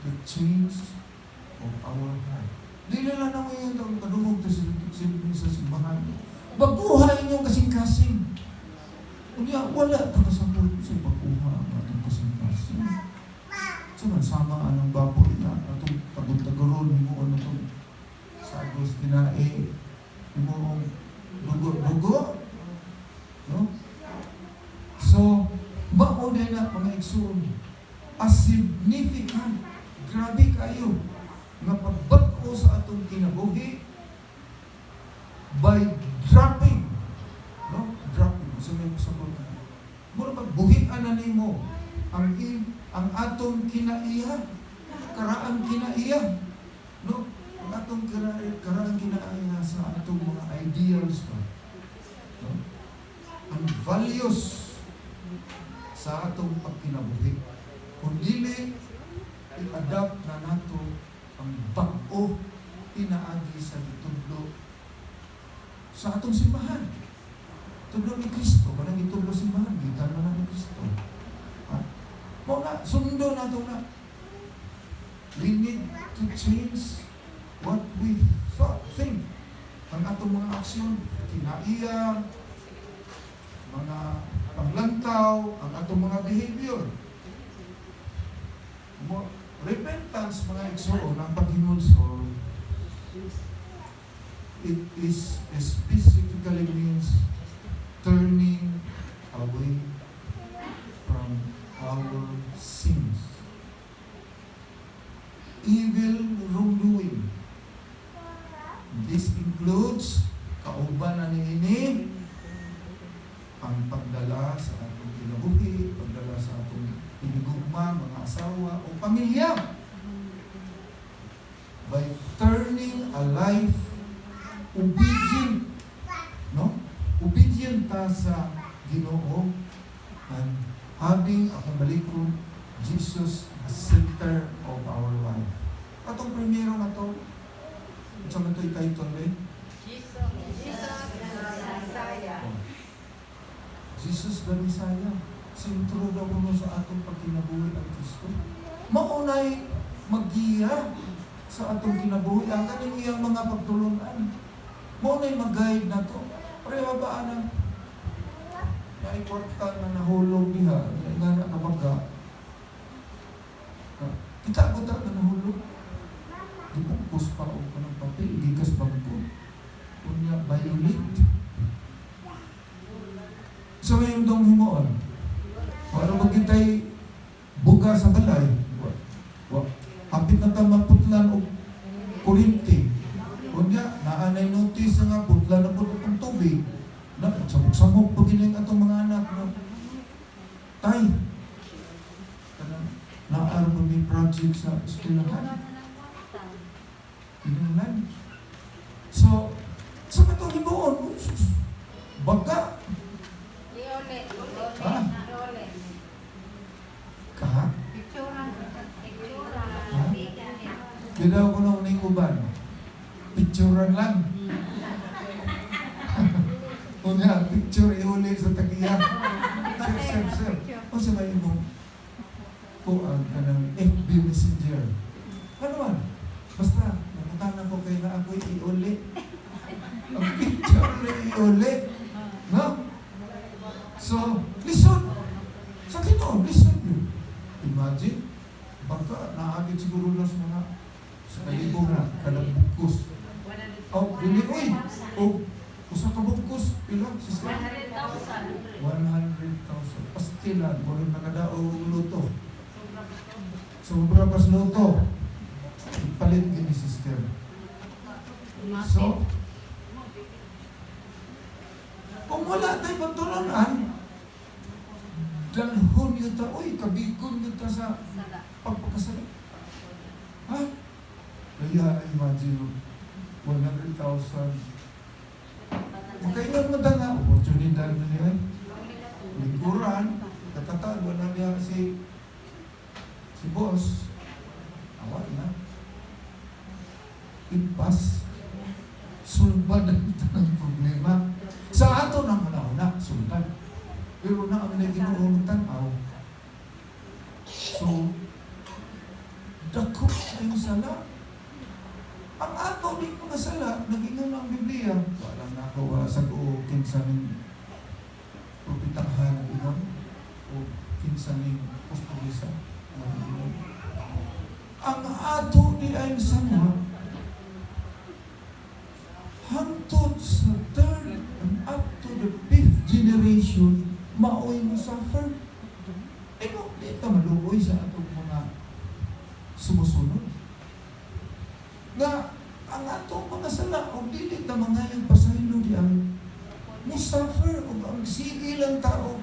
Speaker 2: the change of our heart. Di na lang naman yung kadungog sa simbahan. Baguhay niyong kasing-kasing. Kunya, wala ka kasabot sa baguha ang atong kasing-kasing. So, sama anong baboy na atong tagod-tagoron, mo ano itong sagos, kinae, mo dugo-dugo. No? So, mao din na mga igsoon, a significant, grabe kayo, nga pagbago sa atong kinabuhi by dropping. No? Dropping. So, may pasabot na. Muna pagbuhian na nimo ang atong kinaiya, karaan kinaiya. No? Ang atong karaan kinaiya sa atong mga ideals pa. No? Ang values sa atong pagkinabuhi. Kung dili, i-adapt na nato ang bag-o inaagi sa itudlo sa atong simbahan. Tudlo ni Kristo, parang itudlo simbahan, gitan na ni Kristo. Mo na, sundo na ito na. We need to change what we think. Ang atong mga aksyon, kinaiya, mga paglantaw, ang atong mga behavior. Repentance, mga igsoon, ang paghinulsol, it is specifically means turning away from our sins. Evil wrongdoing. This includes kauban na niini ang pagdala sa atong kinabuhi, pagdala sa atong inigugma, mga asawa o pamilya. By turning a life obedient, no? Obedient ta sa Ginoo and having a kamalikon Jesus as center of our life. Atong primero na to, sa man ito'y title eh? Jesus the Messiah. Sintro daw mo sa atong pagkinabuhi ang Kristo. Maunay mag-giya sa atong kinabuhi. Ang kaning iyang mga pagtulungan. Maunay mag-guide na to. Pareha ba anang naikwarta na nahulog niya, nga na kabaga. Kita ko na nahulog. Dipukos pa o ka ng papel, gigas bangko. Kunya, violate. So, yung dong himoon. Para magkitay buga sa budget sa eskwelahan. Kinahanglan. So, sa katong himuon, baga, ha? Kaha? Di daw ko na uning uban. Picturean lang. Unya, picture iuli sa tagiyan. Sir. O sa may imong kuang ka ng FB Messenger. Ano man? Basta, namutanan ko kayo na ako'y iuli. Ang picture na iuli. No? So, listen. Sa Ginoo, listen yun. Imagine, baka naagit siguro lang sa mga sa kalibo na, kanang bukos. Oh, dili, uy! Oh, usa ka bukos, pila, sister? 100,000. Pastilan, wala nakadaong luto. Sobra pas luto. Ipalit gini, sister. So, kung wala tayo pagtulunan, dalhon yun ta, uy, kabikon yun ta sa pagpakasalit. Ha? Kaya, imagine, 100,000. Magkailan mo na opportunidad na niya. Lingkuran, katataan, wala niya si boss. Awal na. Impas. Sulban ang tanang problema. Sa ato nang una, sulban. Pero na kami na ginuunutan, So, dako ay sala. Ang ato di mga sala, nag-ingon ang Biblia. Walang nakawa sa o kinsaning propitahan ng inon o kinsaning apostolisa. Ang ato di ay sala hangtod sa third and up to the fifth generation maoy mo suffer. Pero di ka maluoy sa atong mga sumusunod. Na ang atong mga sala o dili na mga yung pasaylo di ay mo suffer o ang sige lang tao.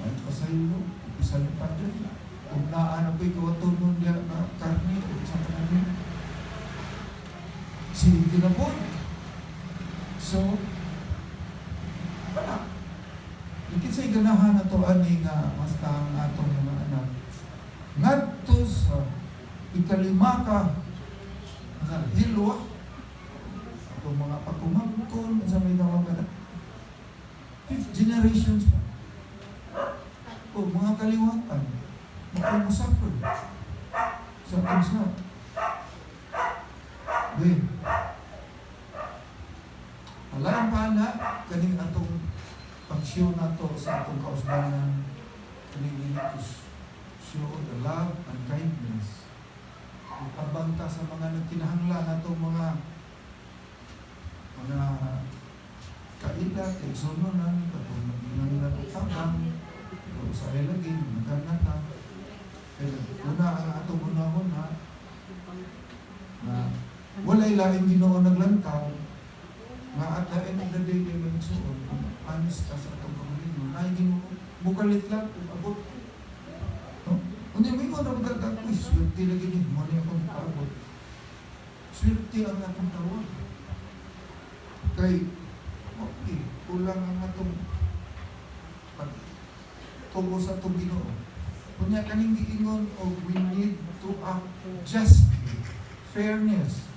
Speaker 2: Ay pasaylo, isang padre. Kung naan ako'y kawatunon niya na karni o sa kanami. Sige na po. So, wala. Ikit sa'y ganahan na to ani nga mas ang atong mga anak. Ngadto sa ikalima ka na hilwa atong mga pagkumangkon sa may nawagan. 5th generations pa. O mga kaliwatan. Makamusafir. Sa atong sa. Wait. Alam pa na, kaning atong pagsyo na to sa atong kausbanan, kaning to show the love and kindness. Ipabanta sa mga nagkinahanglan atong mga kailat, eksononan, katong nagkinahanglan o tabang, o sa ilagin, nagkanata. Kaya una ang atong unahon na walay lahing Ginoo naglantaw, nga at the end of the day, may magsuon, honest ka sa itong pamalinyo, na Ginoo, bukalit lang, abot. No? Kundi may mga nagdagdag, uy, swerte na gini, mali akong paabot. Swerte ang atong tawag. Kay, okay, kulang ang atong pagtubo sa itong Ginoo. Kunya kaning giingon, we need to act justly, fairness,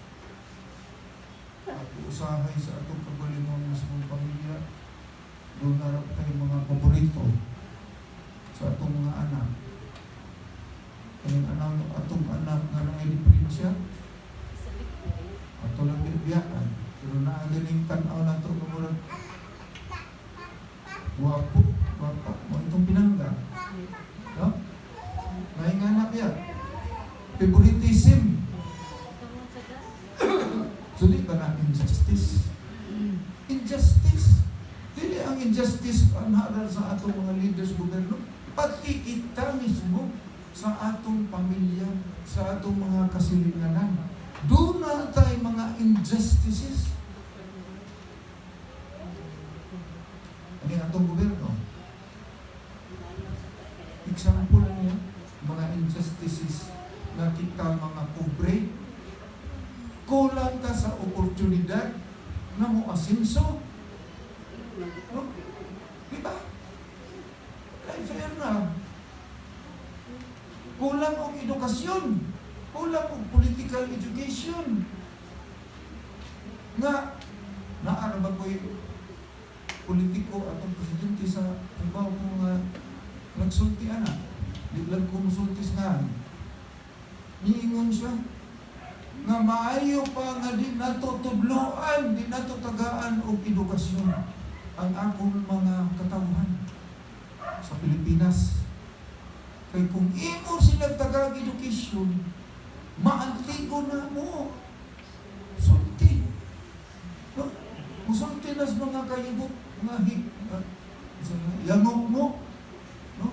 Speaker 2: at usahay sa atong kagalingon sa mga pamilya. Doon narap tayo mga paborito sa atong mga anak. Kayong atong anak nga nangyayiprin siya, ato lang bibiyaan. Pero naagaling tanaw na ito, kumurag, guwapo, mo itong pinangga. No? May nga anak yan. Favoritism. So, di ba na injustice? Injustice. Dili ang injustice ang haral sa atong mga leaders gobyerno. Pati kita mismo sa atong pamilya, sa atong mga kasilinganan. Doon na tayo mga injustices. Ano yung atong gobyerno? Example niya, mga injustices na mo asenso. No? Diba? Kaya fair na. Kulang ang edukasyon. Kulang ang political education. Nga, naara ba ko'y politiko at ang presidente sa ibaw kung nagsulti na. Di lang kumusultis nga. Niingon siya nga maayo pa nga di nato tudloan, di nato tagaan og edukasyon ang akong mga katawhan sa Pilipinas. Kaya kung imo sila tagag edukasyon, maantigo na mo. Sulti. No? Musulti na sa mga kayibot, mga yangok mo. No?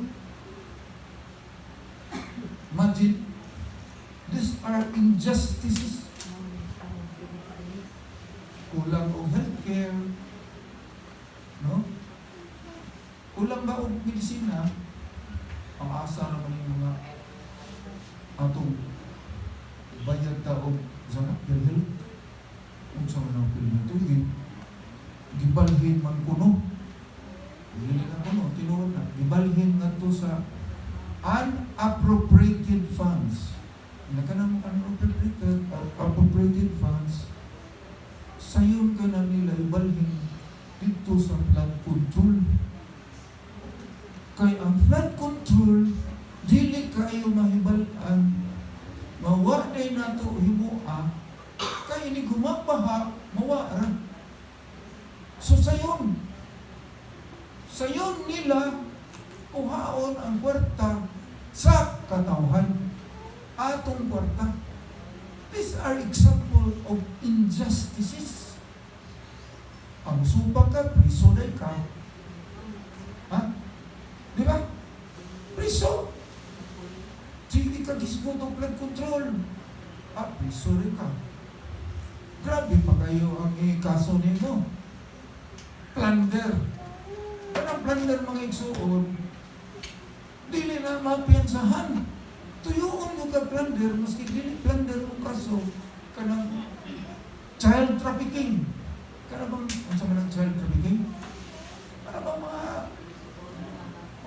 Speaker 2: Imagine, these are injustices. Kulang o healthcare. No? Kulang ba o medisina? Ang asa naman yung mga atong bayad taong sana, PhilHealth. Kung sa mga PhilHealth ito, gibalhin man kuno. Hindi na kuno, tinuod na. Gibalhin nga to sa unappropriated funds. Nakanang unappropriated funds, sayon ka na nila ibalhin dito sa flood control. Kaya ang flood control, dili kayo mahibalan, mawaday na ito himua, kaya ini gumabaha, mawara. So sayon nila, kuhaon ang kwarta sa katawhan, atong kwarta. These are example of injustices. Ang sumpah ka, priso na ka. Ha? Di ba? Priso. Sige ka gisgot ng flood control. Priso rin ka. Grabe pa kayo ang kaso nito. Plunder. Anong plunder mga igsuon? Dili na mapiyansahan. Tuyuon mo ka plunder, maski dili plunder mo kaso kanang child trafficking. Kana bang, ang sama ng child trafficking? Kana bang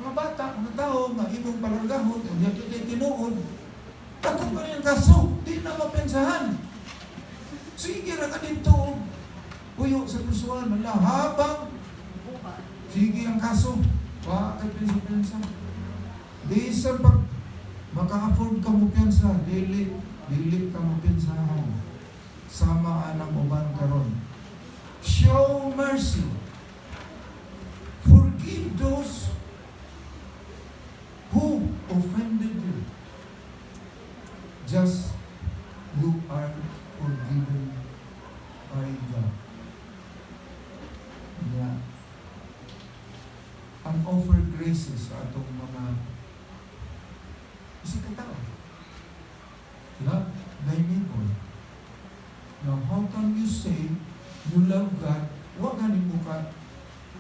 Speaker 2: mga bata, mga tao, mga ibong palargahon, o diya kita tinuod, takot pa rin ang kaso, di na mapensahan. Sige na ka dito, puyo sa pusuan, habang sige ang kaso, bakit pinsa-pinsa? Di sa pag maka-afford ka mo piyansa, dili ka mo piyansahan. Sama anang uban karon. Show mercy. Forgive those who offended you. Just you are forgiven by God. Yeah. Ang offer graces sa atong mga isip ka tao. Love thy neighbor. Now, how can you say you love God, wag ganin mo ka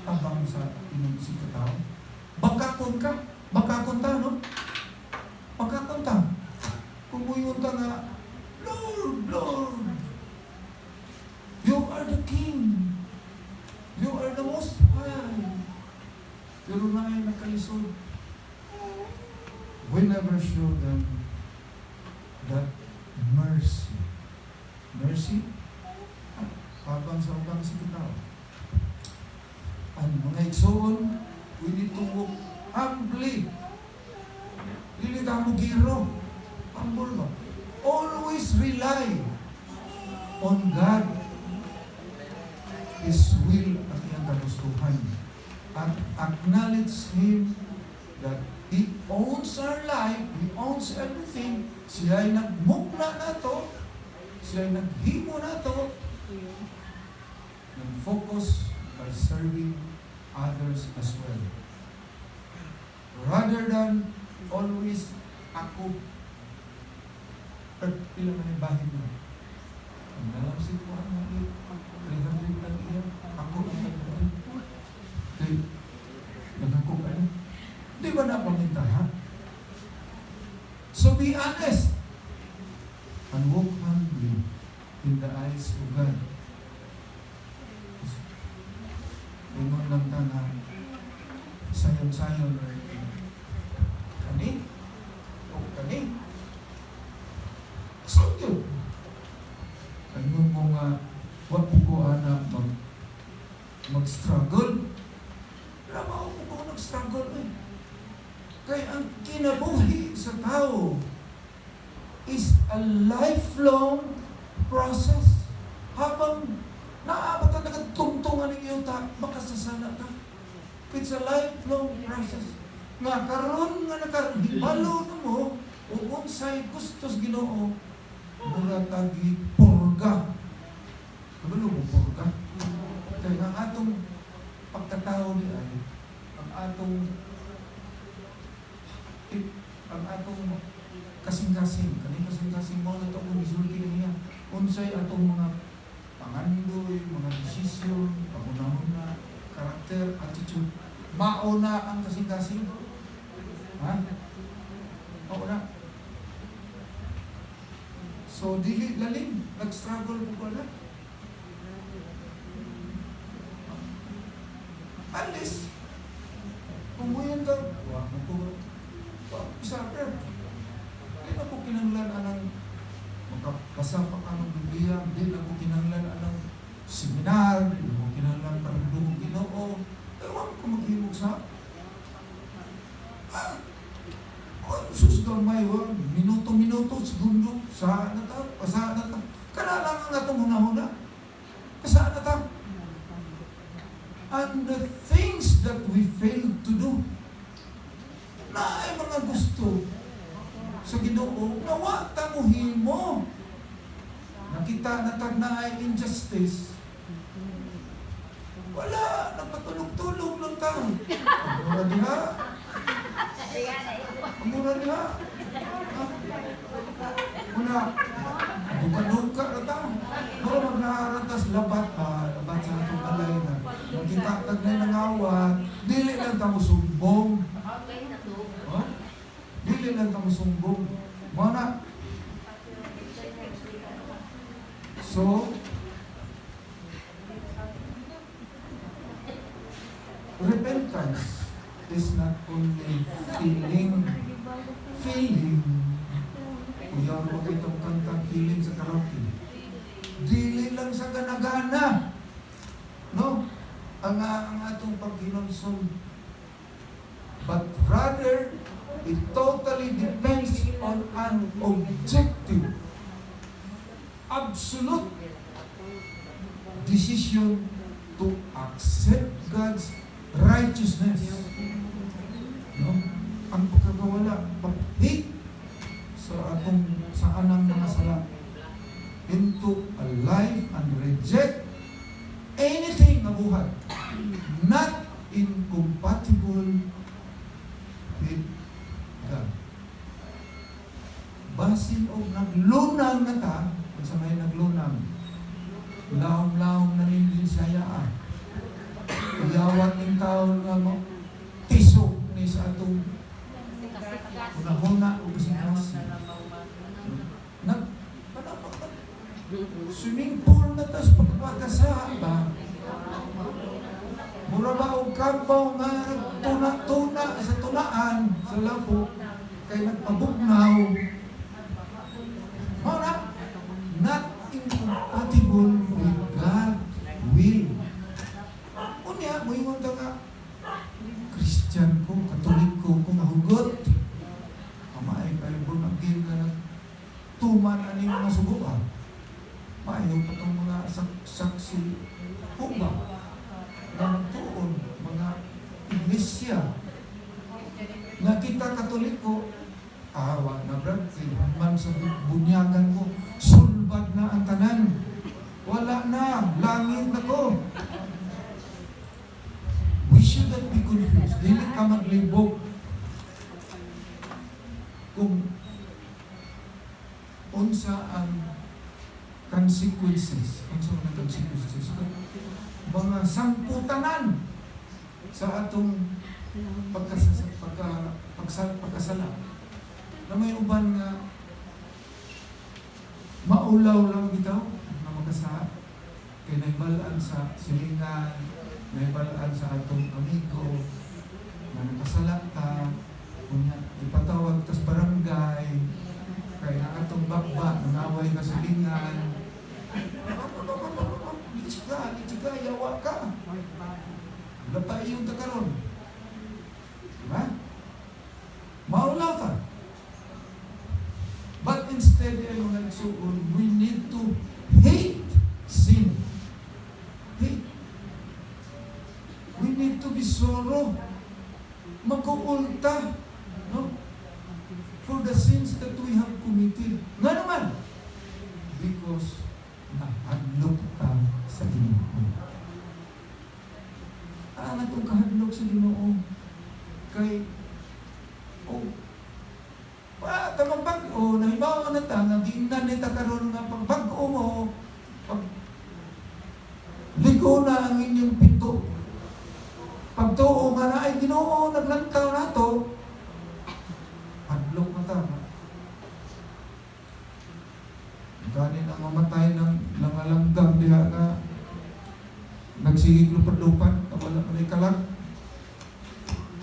Speaker 2: tabang sa inyong isip ka tao? Bakakon ka. Bakakon ta, no? Bakakon ta. Kung muyon ka nga, Lord, Lord, you are the King. You are the Most High. Pero na ay nakalisod. We never show them that mercy. Mercy? Habang sa ubang si tao. Ang mga igsoon, we need to walk humbly. Dili ka mo giro. Humble ba? Always rely on God. His will at iyang kagustuhan. And acknowledge Him that He owns our life, He owns everything. Siya ay nagmukla na to, siya ay naghimo na to, and focus by serving others as well. Rather than always ako, pila man yung bahin mo. Ang nalamsit ko ang nalit, 300 lang iyan, ako ang nalit. Okay, nagkakong ano? Di ba napaminta, ha? So be honest and walk humbly in the eyes of God. ng tanan sayon-sayon kani o kani so yun ayun mo nga wag po ko ana mag-struggle lama ko po nag-struggle kaya ang kinabuhi sa tao is a lifelong process habang naabot na nagtungtungan ng iyong makasasana ka. It's a lifelong process. Nga karon nga nakahibalo na mo, o unsay gustos Ginoo, mura tagi purga. Kabalo mo purga? Kaya ang atong pagkatao ni ay, ang atong kasing-kasing, kasing-kasing mo na ito kung isulti niya. Unsay atong mga pangandoy, mga desisyon, paguna-una, karakter, attitude, mauna ang kasing-kasing. Ha? Mauna. So, dili lalim. Nag-struggle po pala. At least, kung mo yan ka, isa ka. Hindi na po kinanglan anang makapasa pa ka ng Biblia, hindi na po kinanglan anang seminar, hindi na po kinanglan parang lumong Ginoo. Ewan ko maghimog sa sus gamay, minuto-minuto, segundo, saan na ta? Pasaan na ta? Kanalang ang atong huna-huna. Pasaan na ta? And the things that we fail to do, na ay mga gusto sa Ginoo, nawa tamuhin mo. Nakita na tag na ay injustice. Wala, nagpatulog-tulog lang tao. Mura niya. Mura niya. Muna, duka-duka na tao. Mura magnaharatas labat labat sa atong alay na. Nakita tag na nangawat, dili lang tamo sumbong. Dili lang tamo sumbong. Mana? So, repentance is not only feeling. Kuya mo itong kantang feeling sa karaoke. Dili lang sa gana-gana. No? Ang atong paghinonsong. But rather, it totally depends on an objective, absolute decision to accept God's righteousness. No? Ang pagkakawala, pag-hit sa anang mga sala into a life and reject anything na buhat not incompatible with God. Basin o naglunang na ta, kung sa may naglunang, lahom-lahom na nindin sayaan. Iyawat ng tao nga mo, tisok ni sa atong unahuna o kasi swimming pool na tas pagpagkasa ba? Mura ba o kabaw nga tuna-tuna sa tunaan sa labo kay nagpabugnaw. Mura, not incompatible with God's will. Unya, mo yung nga, Christian ko, Katolik ko, mahugot. Amay, kayo po naging ka ng tuman ani mga subukan. Maayaw pa itong mga saksi huma na nagtuon, mga iglesia. Na kita Katoliko, awa na brad, man sa bunyagan ko, sulbad na ang tanan. Wala na, langit na ko. We shouldn't be confused. Dili ka maglibog kung unsa ang consequences. Unsa ang consequences? Mga samputanan sa atong pagkasala. Na may uban nga maulaw lang bitaw na magkasa kay naibalaan sa silingan may balaan sa atong amigo, na nakasala ka, kunya, ipatawag tas barangay, kaya na atong bakba, nangaway ka sa lingan, Ichika, yawa ka. Lapay yung takaron. Diba? Maula ka. But instead, mga nagsuon, we need to hate sin. Hate. We need to be sorrow. Magkuulta. No? For the sins that we have committed. Nga naman. Because nahadlok ka sa Ginoo. Ang atong kahadlok sa Ginoo kay tamang bag-o, nahibawa na ta, nag-iindan nita karon nga pag bag-o mo, pag ligo na ang inyong pinto. Pagtuo nga na ay Ginoo, naglantaw na to, hadlok na ta. Ganin ang mamatay ng langalanggam diha nga nagsigig lupad-lupad, wala man ay kalag.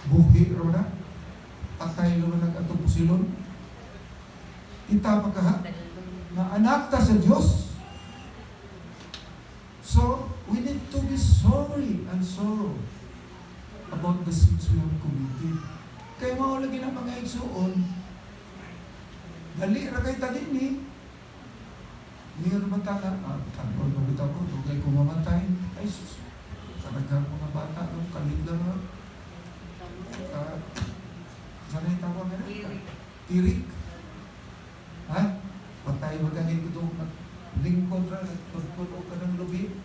Speaker 2: Buhi raw na. Patay naman nag-atong pusilon. Kita pagkaha na anak ta sa Diyos. So, we need to be sorry and sorrow about the sins we have committed. Kaya maulagi ng mga igsuon, dali ra kay tadini. Ngayon naman tanga, tanggol mo bitaw ko, dugay ko mamatay. Ay, sus, talagang mga bata, no, kalit lang, no? Sanay tawag nga na? Tirik. Ha? Patay magaling ko itong lingkod ra, nagpagpulo ka ng lubi,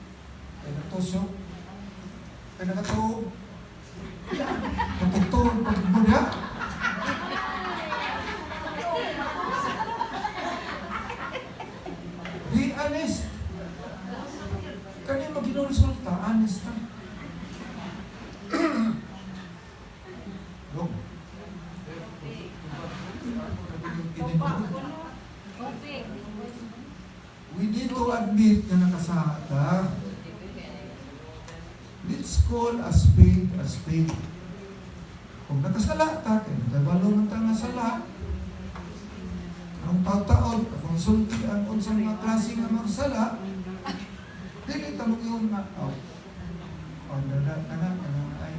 Speaker 2: kaya natusok, kaya nakatuog, nakatuog, pagmula. Be honest. Kanya mag-resulta, honest na. Look. We need to admit na nakasala. Let's call a spade a spade. Kung nakasala ta, kaya nagabalo ng tanga sala, ang taon-taon, kung sulti ang unsang mga klase nga magsala, dili ta yung ay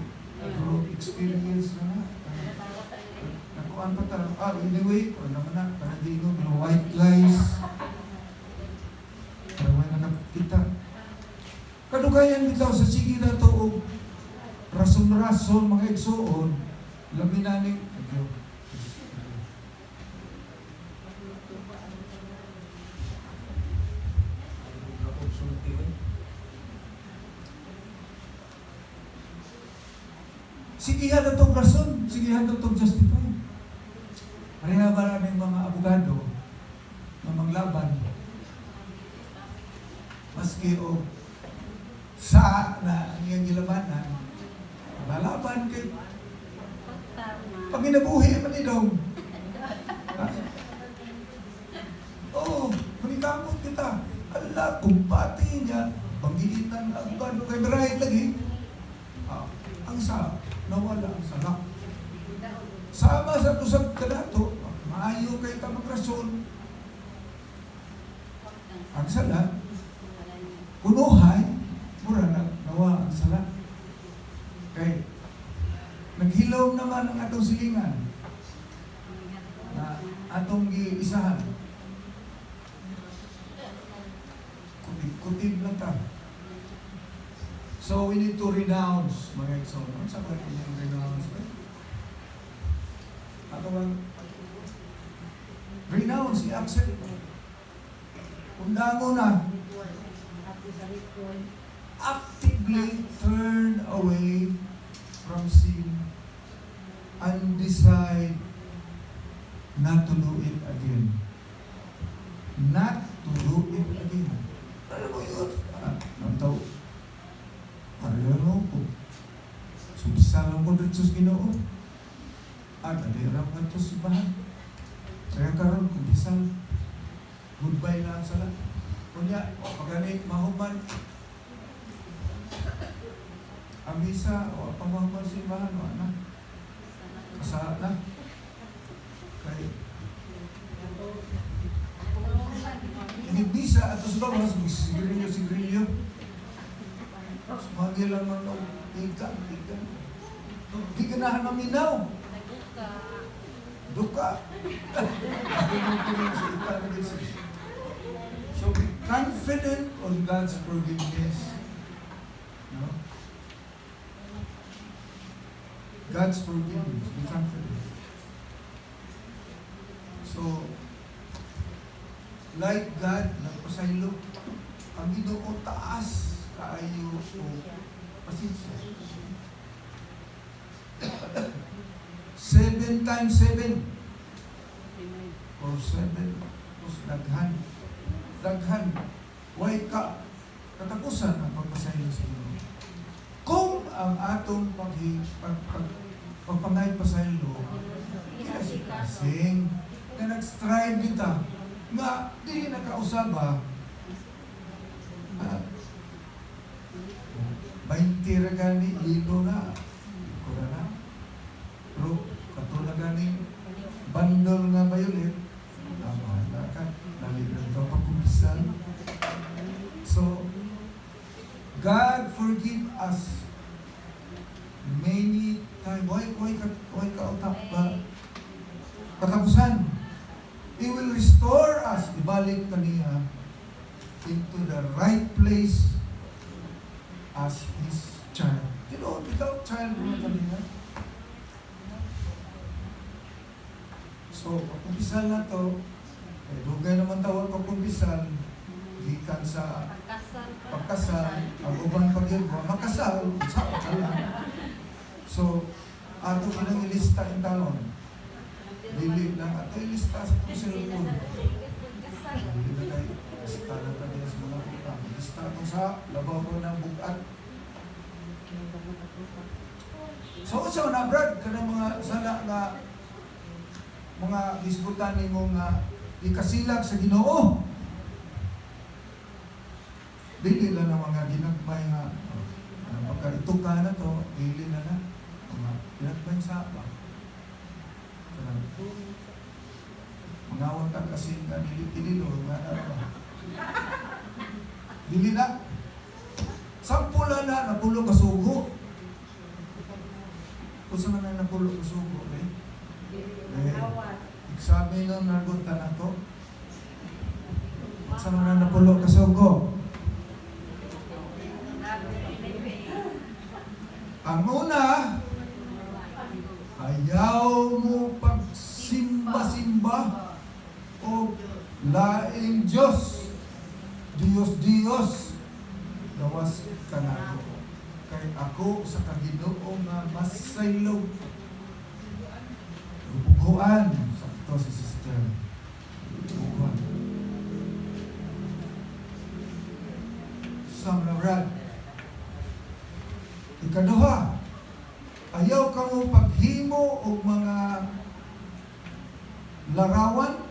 Speaker 2: group experience na nakuan pa ta. Anyway, naman na, panagigong mga white lies. Para may nakakita. Kadugayan bitaw sa sige na to, rason-rason, mga igsuon, laminaning, sigihan na itong rason, sigihan na itong justify. Pareha ba namin mga abogado na maglaban? Maski o sa na ang iyang gilabanan, lalaban kay panginabuhi man idong. Oo, manikamot kita. Ala, kumpati niya, pangilitan na abogado kay Berahit lagi. Ang sa nawala ang salak. Sama sa tusag kadato, maayo kay kamagrason. Ang sala, kunuhay, mura na nawa ang sala. Kay, naghilaw naman ang atong silingan na atong giisahan. Kutib lang ta. So we need to renounce, mga igsoon. Ano sa mga yung renounce? Ato bang renounce, i-accept. Kung damo na, actively turn away from sin and decide not to do it again. Not to do it again. Alam mo yun? Nantaw. Ariyo ko. Subsalang ko dito sa Ginoo. At alirang ka ito sa bahan. Kaya karoon kung isang goodbye na ang sala. Kunya, pagani, mahuman. Ang misa, o pamahal simbahan, o na. Kasahat na. Kaya, inibisa at sa bawas, sigrilyo. Sumagi lang ng ikan. Di ganahan maminaw. Duka. So be confident on God's forgiveness. No? God's forgiveness. Be confident. So, like God, nagpasaylo, ang Ginoo taas kaayo o pasensya. 7 times 7 or 7 plus daghan way ka katapusan ang pagpasaylo sa Ginoo. Kung ang atong pagpangay pasaylo kasing na nag-strive kita nga dili nakausaba 20 ra gani lino na kura na pero katulad gani bandol nga violet na ka nalibran ka pagkumpisan. So God forgive us many times. Why ka utap ba katapusan? He will restore us, ibalik kaniya into the right place as His child. You know, without child mo kanina. So, pagkumpisal na to, dugay naman tawag pagkumpisal, gikan sa pagkasal, ang uban pag-ilwa, makasal, sa lang. So, ato kinang ilista in talon. Dili lang ato ilista sa itong cellphone. Dili na kayo, ilista na tayo sa mga utang. Ilista ito sa labaw ko ng bukat. So, na Brad, kanang mga sala nga mga disputan ni mong ikasilag sa Ginoo. Dili lang na mga ginagmay nga pagka ituka na to, dili na na mga ginagmay sa apa. Mga wantag kasi nga dili-dililo nga na dili na. Sampula na napulo kasugo. Kung saan na napulo kasugo, examen ng nagutan na to. Saan na napulo kasugo? Ang una, ayaw mo pagsimba-simba o laing Diyos. Diyos, gawas ka na ako. Kay ako sa Kaginoo nga mas saylog. Bubuhan sa ito si sister. Bubuhan. Sam na Brad. Ikaduha, ayaw ka mo paghimo o mga larawan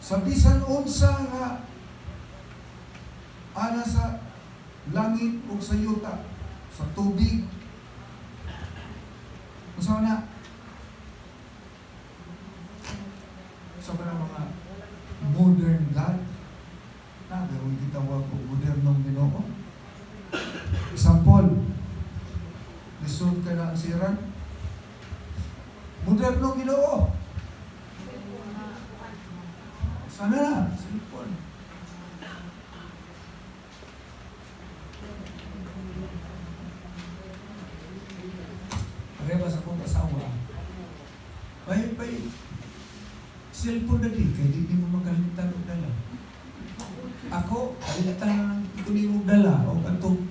Speaker 2: sa bisan unsa nga ana sa langit o sa yuta, sa tubig. Unsa na? Sa mga modern God, nagawin gitawag o modernong Ginoo. Example, lisod ka na ang siran. Modernong Ginoo. Sana na, cellphone. Parebas akong asawa. Pay, cellphone na di, kaya di mo makalimutan o dala. Ako, kalimutan na ng kunin mo dala o kanto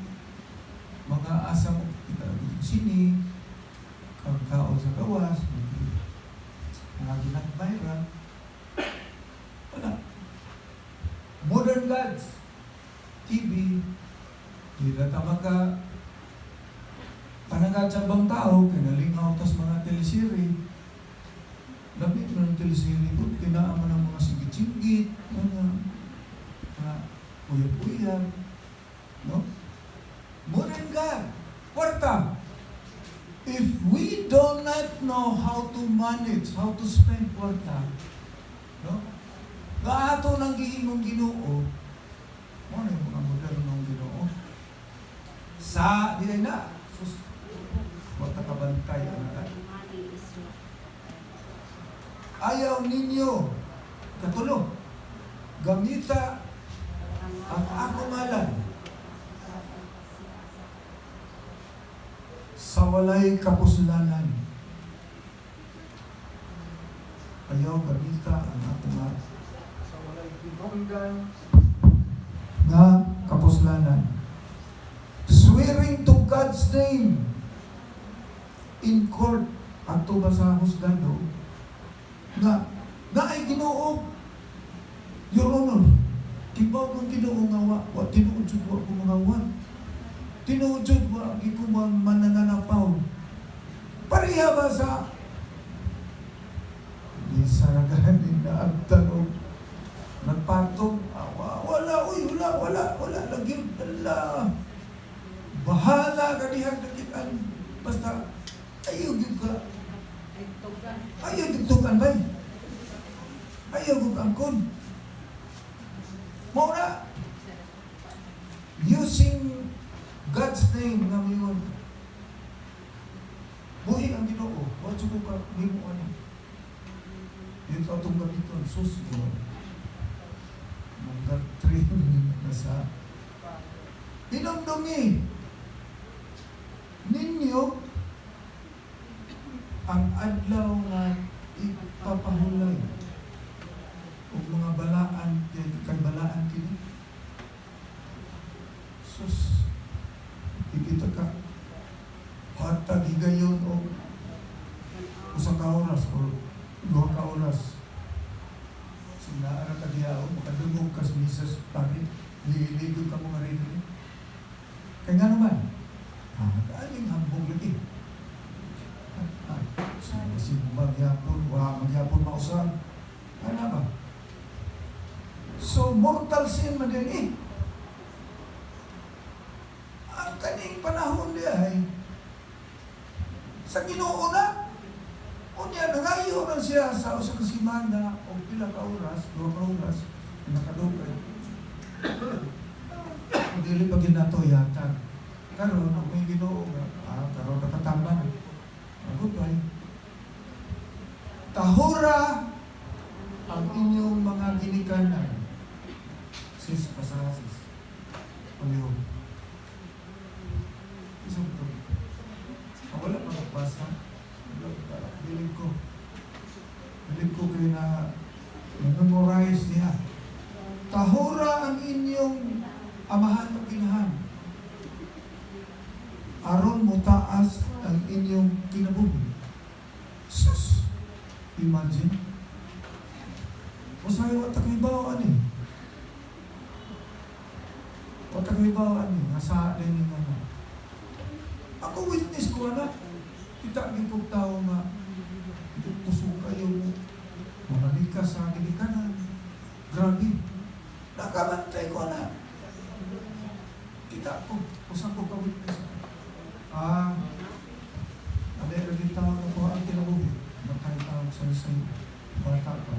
Speaker 2: mga asa mo kita sini kao sa gawas mga ginagbayra wala. Modern gods TV di natama ka panagad sa bang tao kinalingaw tas mga teleserye labit mo ng teleserye ko kinaaman ng mga sigit-sigit mga uyab-uyab no? God. Kwarta. If we do not know how to manage, how to spend kwarta, no? Gaato nang gihimong Ginoo, ano yung mga modernong Ginoo? Sa, di ay na, sus, kwarta kabantay, anak. Ayaw ninyo, katulo, gamita ang akumalan sa walay kapuslanan. Ayaw gamita ang akumalan sa walay pinunggan na kapuslanan. Swearing to God's name in court ato ba sa husgado na ay Ginoo, Your Honor, kibaw kong Ginoo nga wa tinuod jud wa ko mga wan. Tinuod jud wa gi ko manananapaw. Pareha ba sa di saragahan din na agtanog nagpatong wala lagi ala bahala ka dihang nakitaan basta ayaw gyud ka ayaw dugtugan bay. Ayaw kong angkon. Mauna, using God's name na mayon. Buhi ang Ginoo. Huwag siya kong kaging mo ano. Dito atong gamiton. Sus, yun. Number 3 na sa inumdumi ninyo ang adlaw nga ipapahulay o mga balaan kay balaan kini. Sus, ikita ka hatag higayon o usa ka oras o 2 ka oras sinaara ka diyaw makadungog ka sa misas pari liligod ka mga rin kaya nga naman kaaling hambog lagi kasi magyapon mausap ano ba? So, mortal sin man din eh. Ang kaning panahon di ay sa Ginoo na. Unya, nangayo na siya sa usa ka semana o pila ka oras, 2 ka oras, nakadugay. Dili pa ginato yata. Karon ang may Ginoo nga, karon nakatamban. Goodbye. Tahura ang inyong mga ginikanan. Sis, pasasis. Paliho. Isang ito. Wala pa magbasa. Bilig ko kayo na memorize niya. Tahura ang inyong amahan o kinahan. Aron mo taas ang inyong kinabuhi. Sus! Imagine. Usahay wata kayo bawaan eh. Wata kayo bawaan eh. Nasa din yung ano. Ako witness ko anak. Kita ng kong tao nga puso kayo mamalik ka sa ginikanan. Grabe. Nakabantay ko anak. Kita ko. Usang ko ka-witness. Alay lagi tao na ko ang kinabuhi. Matay tao sa bata pa.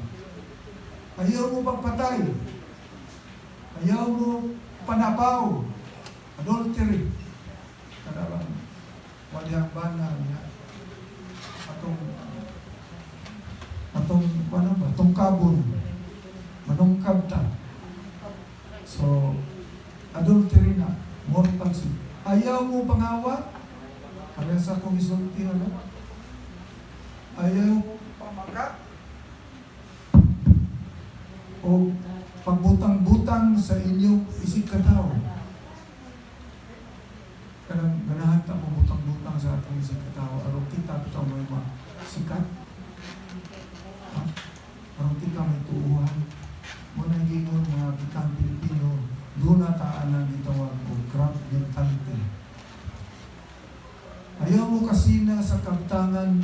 Speaker 2: Ayaw mo pagpatay. Ayaw mo panapaw. Adultery. Kadabang wadyang banal niya. Atong kabon. Manungkab ta. So, adultery na. Mortal sin. Ayaw mo pangawat. Kaya sa kong isulti ano? Ayaw pamagat. O pagbutang-butang sa inyong isip katao. Kanang ganahan ta mo butang-butang sa atong isip katao. Aron kita ito may sikat. Aron kita may tuuhan. Muna gingon mga kitang Pilipino, doon na taan ang gitawag o crab mentality. Ayaw mo kasi na sa kabtangan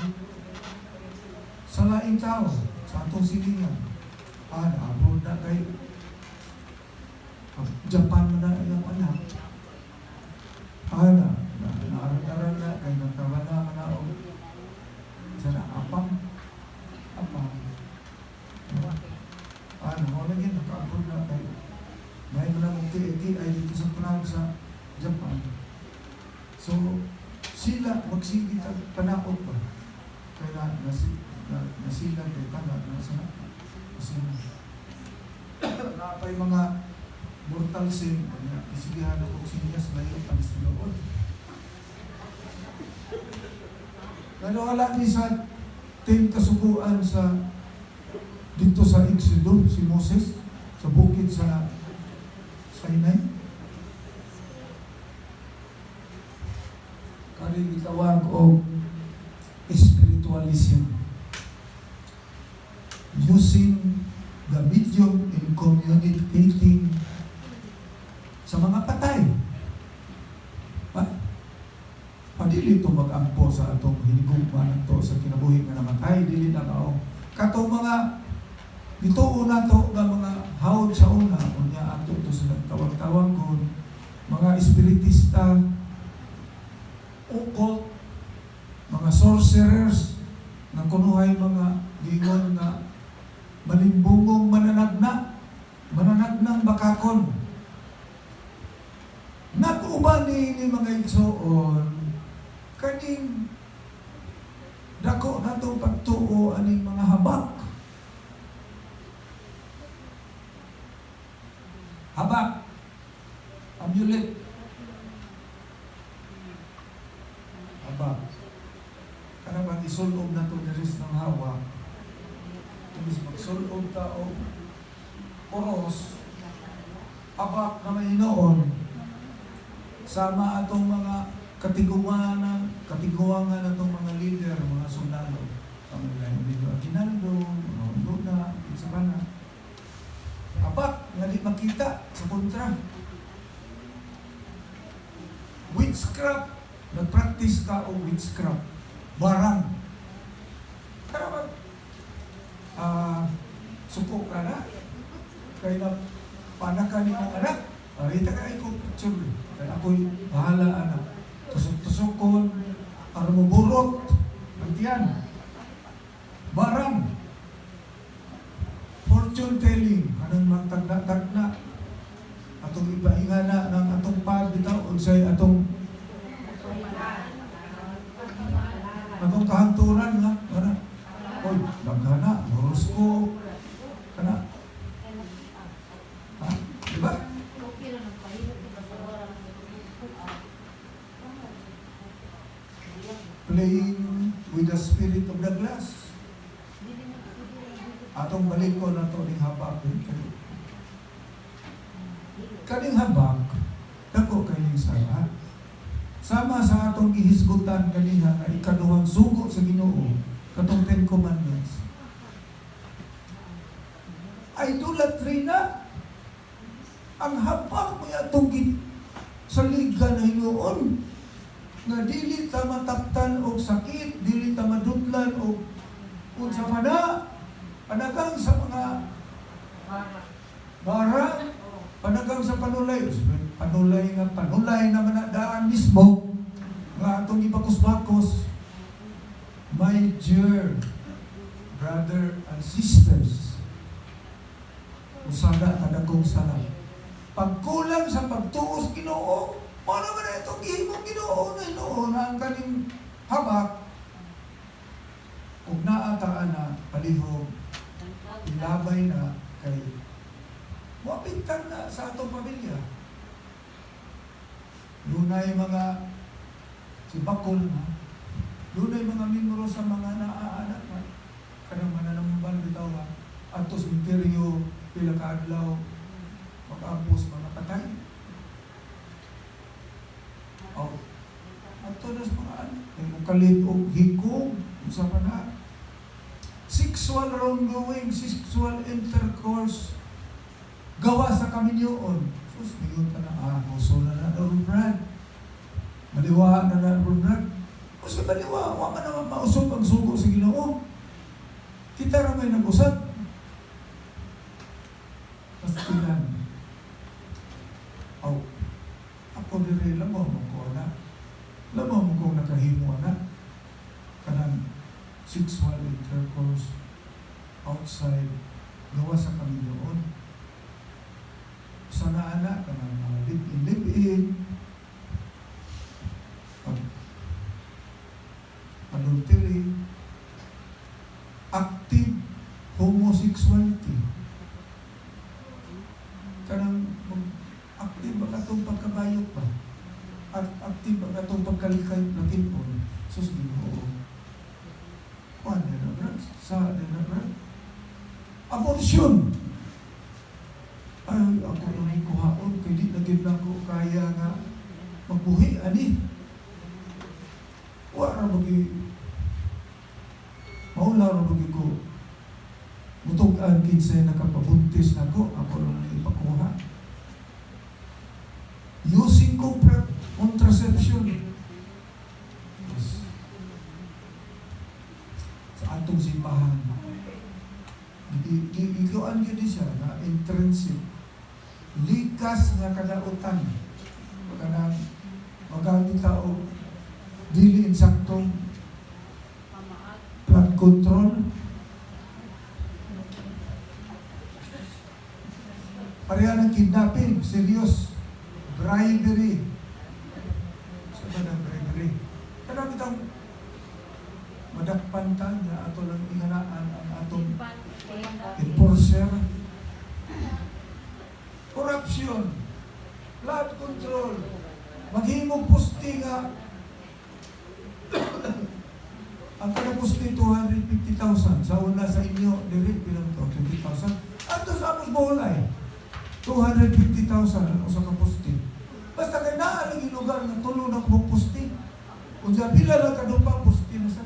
Speaker 2: sa laing tao, sa atong silingan. Abroad na kayo. Japan na yung anak. crowd sa Japan. So, sila magsigit ang panakot pa. Kaya nasila kay taga nasa nasila. Napay mga mortal sin, isigihan ako sinyas ngayon ang sinuod. Pero wala ni sa 10 kasubuan sa dito sa Exodus, si Moses, sa bukid sa Sinai. Kani gitawag o spiritualism. Using the medium in communicating sa mga patay. Padili ito mag-ampo sa atong hinigugman ito sa kinabuhi nga namatay, dili na kao. Katong mga dito una to nga mga hawd sa una, unya ato ito sa tawag-tawag ko, mga espiritista, occult, mga sorcerers, na kunuhay mga gingon nga malimbungong mananagnang bakakon. Nag-uban ni mga igsoon, kaning dako na itong pagtuo aning mga habak. Habak, amulet. Habak. Karang bang isulog na ito niris ng hawak. Ibig magsulog ta o oros, habak na may noon, sama atong mga katiguangan atong mga leader, mga sundalo. Sa mga Benito Aguinaldo, mga Luna, sa kana. Habak, nga di makita sa kontra. Witchcraft, nag-practice ka o witchcraft. Barang. Kaya suko ka na. Kaya na panaka ni mga anak. Rita ka ay ko picture. Kaya ako'y bahala anak. Tusok-tusokon, armuburot, nantiyan. Barang. Fortune telling, kanang magtagna-tagna. Atong ipaingana ng atong pag bitaw, unsay atong kahanturan nga. Kana. Oy, nagkana, horoscope. Kana. Ha? Diba? Playing with the spirit of the glass. Atong balik ko na ito ning habak. Kaning habak, dako kayo sana. Sama sa atong gihisgutan kaniha na ikaduhang sugo sa Ginoo, katong 10 Commandments. Idolatry na. Ang habak mo atong saligan na hinuon. Na dili ta mataptan og sakit, dili ta madutlan og unsa man na, panagang sa mga barang, panagang sa panulay naman na daan mismo nga atong ibakos-bakos. My dear brother and sisters, usada kadakong sala, pagkulang sa pagtuos Ginoo, ano man na itong gihimong Ginoo na inoon na ang kaning habak, kung naataan na palihog, ilabay na kay mapintan na sa atong pamilya. Dunay mga si bakol na, dunay mga membro sa mga naaanak na, kanang mananamban bitaw nga, atos imperyo, pila kaadlaw, mag-ampos mga patay. Oh, ato na sa mga anak, ay mukalit o hikog, sa pana. Sexual wrongdoing, sexual intercourse, gawa sa kaminyoon. Sus, ngayon ka na, uso na Brad. Maliwa na Brad. Uso maliwa, huwag ka naman mausap ang sugo sa Ginoo. Kita na may nag-usap. Pastilan. Oh, ako dire, lamaw mo ko na. Lamaw mo kung nakahimo na. Kanang sexual intercourse outside, gawa sa kaminyoon. Sana anak ka ng mga pag-live-in, pag-adultery, active homosexuality. Kanang active ba katong pagkabayot ba? At active ba katong pagkalikay na tipon? Sus, Ginoo. Kuan na brad? Sa na brad? Abortion! Ay, ako nang kuhaon, kaya di na gid ko kaya nga magbuhi, ani. Wala bagi, maula na bagi ko, mutugan kinsa nakapabuntis na ko, ako lang ipakuha. Using contraception. Yes. Sa atong simbahan, ikuan yun siya na intrinsic. Likas nga kadautan. Magamit tao dili insaktong blood control. Pareha ng kidnapping, serious. Bribery. Sa ba ng bribery? Kadang itang madakpan ta na ato lang inganaan ang atong enforcer. Corruption. Blood control. Maghimog pusti nga. Ang kada pusti 250,000. Sa una sa inyo, dili bilang to, 20,000. Ato sa Amos Bohulay, 250,000 ang usa ka pusti. Basta kay naa lang yung lugar na tulo na kung pusti. Kung sa pila lang kadupang pusti na sa.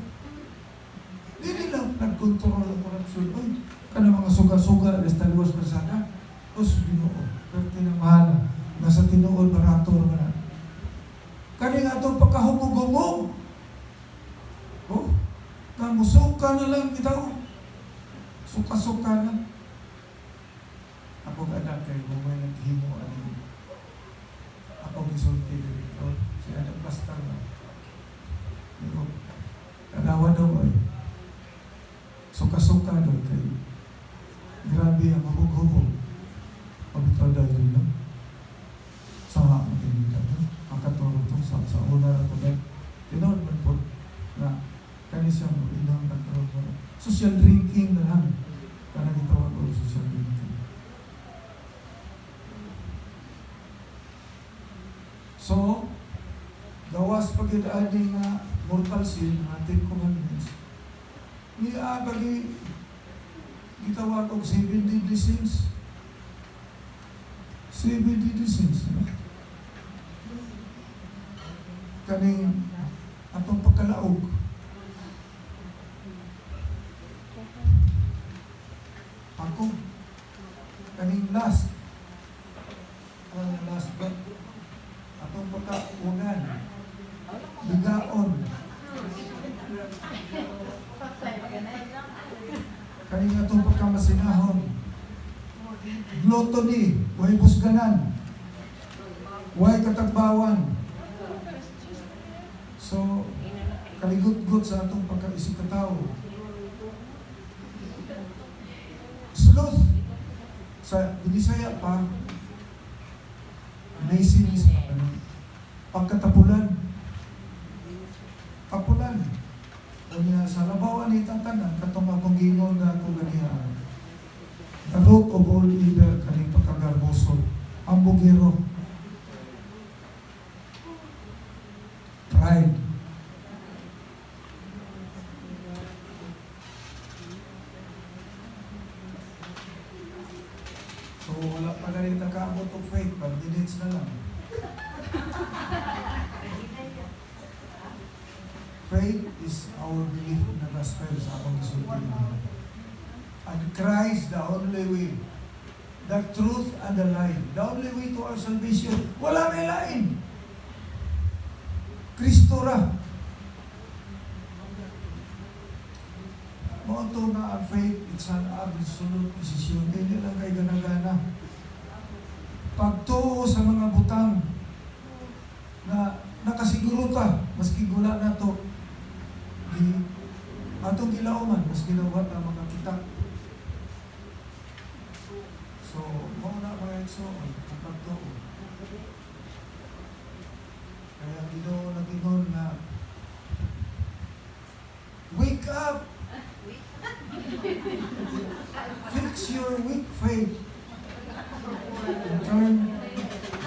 Speaker 2: Dili lang nag-control ang corruption. Uy, kana mga suga-suga, basta luwas bersada. Os Ginoo, perti na mahala. Nasa tinuod, barato naman na. Kani nga itong pagkahumog-humog. Oh, kamusuka na lang itaw. Suka-suka na. Ako anak kay may naghimo ano. Ako gisulti dito. Si anak pastor na. Pero kanawa daw ay suka-suka daw kay grabe ang hubog-hubog. Pagkita daw yun, no? Sama ang pinita doon. Ang katulog ito sa una na ito. Tinood man po na kanisya mo, ilang katulog mo. Social drinking na lang. Kaya nagitawag ko social drinking. So, gawas pag-idaaning na mortal sin, Ten Commandments, niya bagi gitawag og 7 deadly sins. 7 deadly sins. Kaning atong pagkalaog. Ako, kaning last ba? Atong pagkaunan. Bigaon. Kaning atong pagkamasinahon. Gluttony, way busganan, way katagbawan. So, kaligot-got sa atong pagkaisip katao. Sloth, sa Binisaya pa, laziness, pagkatapulan. Tapulan. O niya, sa labawan ni Tantanan, katong akong gingon na ako ganihan. The root of all evil, kaning pagkagarboso, ang bugiro. Pride. So, wala pa na rin nakaabot of faith, 5 minutes na lang. Faith is our belief in the gospel sa akong gisulti. And Christ, the only way, the truth and the life, the only way to our salvation. Wala may lain. Kristo ra. Mo to na ang faith, it's an absolute decision. Hindi lang kay gana-gana. Pagtuo sa mga butang na nakasiguro ta, maski gula na to, atong gilauman, mas ginawa na mga kita. So, mauna mga ekso, ang pagtuo. faith. Turn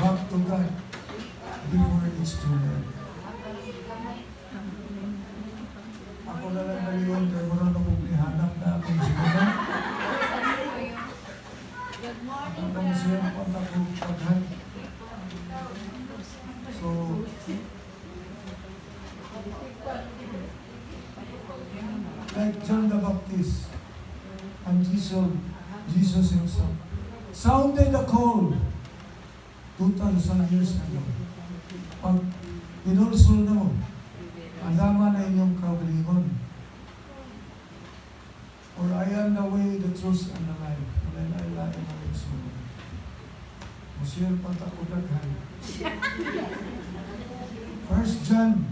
Speaker 2: back to God before it's too late. Ako na lang naliwan kaya meron akong ihanap na akong sinunan. Ako lang siya pa na akong paghan. So, like John the Baptist and Jesus himself sounded a call 2,000 years ago. Pag pinulsul na mo, andama na inyong kabilingon. For I am the way, the truth, and the life. When I lie in my soul. Musir patakudaghan. 1 John,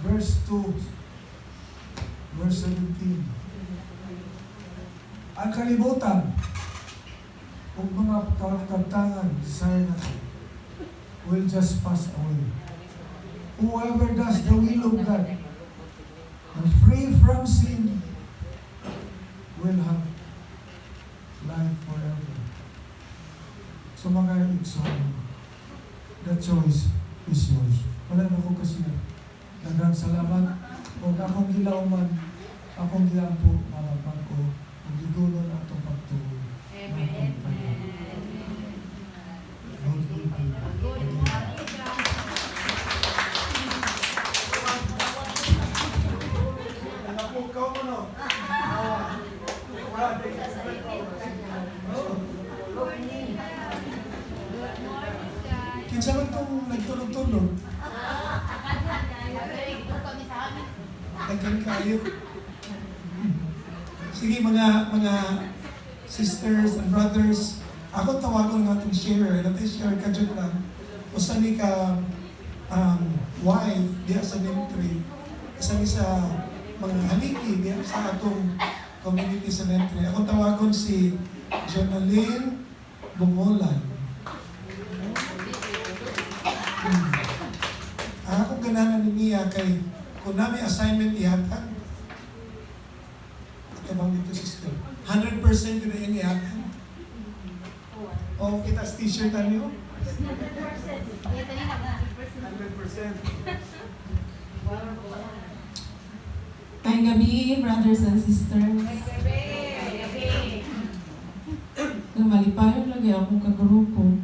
Speaker 2: verse 2, verse 17. Ang kalibutan, kung mga katangan, desire natin, will just pass away. Whoever does the will of God and free from sin will have life forever. So mga igsoon, the choice is yours. Wala na ko kasi daghang salamat. Kung akong gilaw man, akong gilampo, marapan ko, kung gigulon ang itong pagtuloy. Amen.
Speaker 1: Kinsa man itong nagtulog-tulog? Nagkan kayo. Sige mga sisters and brothers, ako tawagon ng ating share. Natin share ka dyan lang. Usa ni ka wife diya sa ministry. Isa ni sa mga haligi diya sa atong community sa ministry. Ako tawagon si Jonaline Bungolan. Akong ganahan niya kay kung namin assignment ihatag. Tabang dito sister. 100% ko na yung ihatag. O kita sa t-shirt niyo? 100%.
Speaker 3: Ay gabi, brothers and sisters. Lumalipayon lagi ako kagrupo.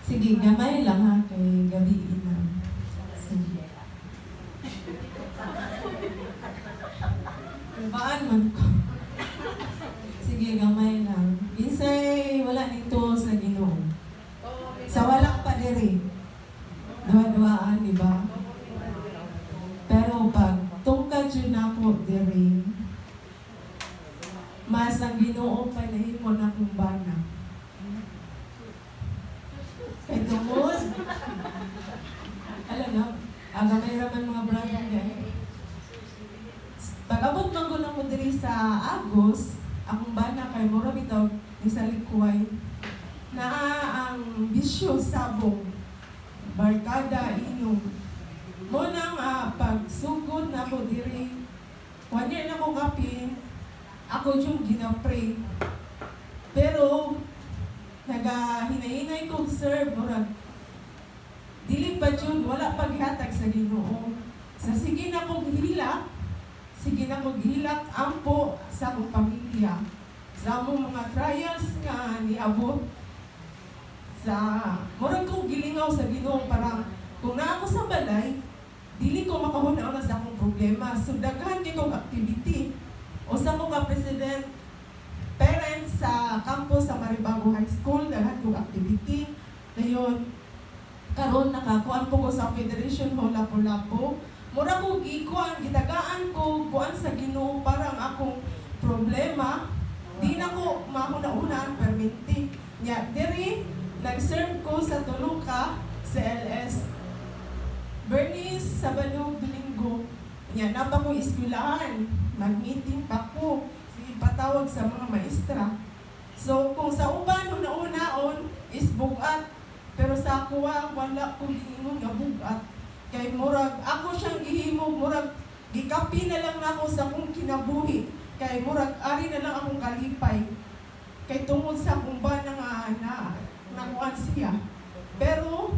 Speaker 3: Sige, gamay lang ha, kay gabi na. Sige. Baan man ko. Sige, gamay lang. Insay, wala nito sa Ginoo. Sa wala pa diri. Duwa-duwaan, di ba? Pero pag tungkad yun ako diri, mas ang Ginoo panahimon akong bana. Kaya tungod, alam na, agamay raman mga brother guys. Pag-abot man ko na mo diri sa Agos, akong bana kay mura bitaw ni sa Likuay, na ang bisyo sabong, barkada, inom. Mo nang pagsugod na ako diri, wanya na ko kapin, ako yung ginapray. Pero, nagahinahinay kong serve, murag, dili pa yun, wala paghatag sa Ginoo. Sa sige na kong hilak, ampo sa akong pamilya. Sa among mga trials nga niabot, sa, murag kong gilingaw sa Ginoo, parang, kung na ako sa balay, dili ko makahuna-una sa akong problema. So, daghan di kong activity. O sa akong ka-president, parents sa campus sa Maribago High School, daghan kong activity. Ngayon, karon nakakuan po ko sa Federation Hall Lapu-Lapu. Mura ko gikuan, gitagaan ko, kuan sa Ginoo parang akong problema. Di na ko mahuna-unaan perminti. Nya, diri, nag-serve ko sa Toluca, sa LS. Bernice, Sabado, Domingo. Nya, napa ko eskwelahan. Mag-meeting pa ko. Patawag sa mga maestra. So, kung sa uban, una-unaon is bugat. Pero sa ako, wala ko giingon nga bugat. Kay murag, ako siyang gihimo, murag, gikapi na lang ako sa akong kinabuhi. kay murag ari na lang akong kalipay. Kay tungod sa akong bana nga nakuan siya. Pero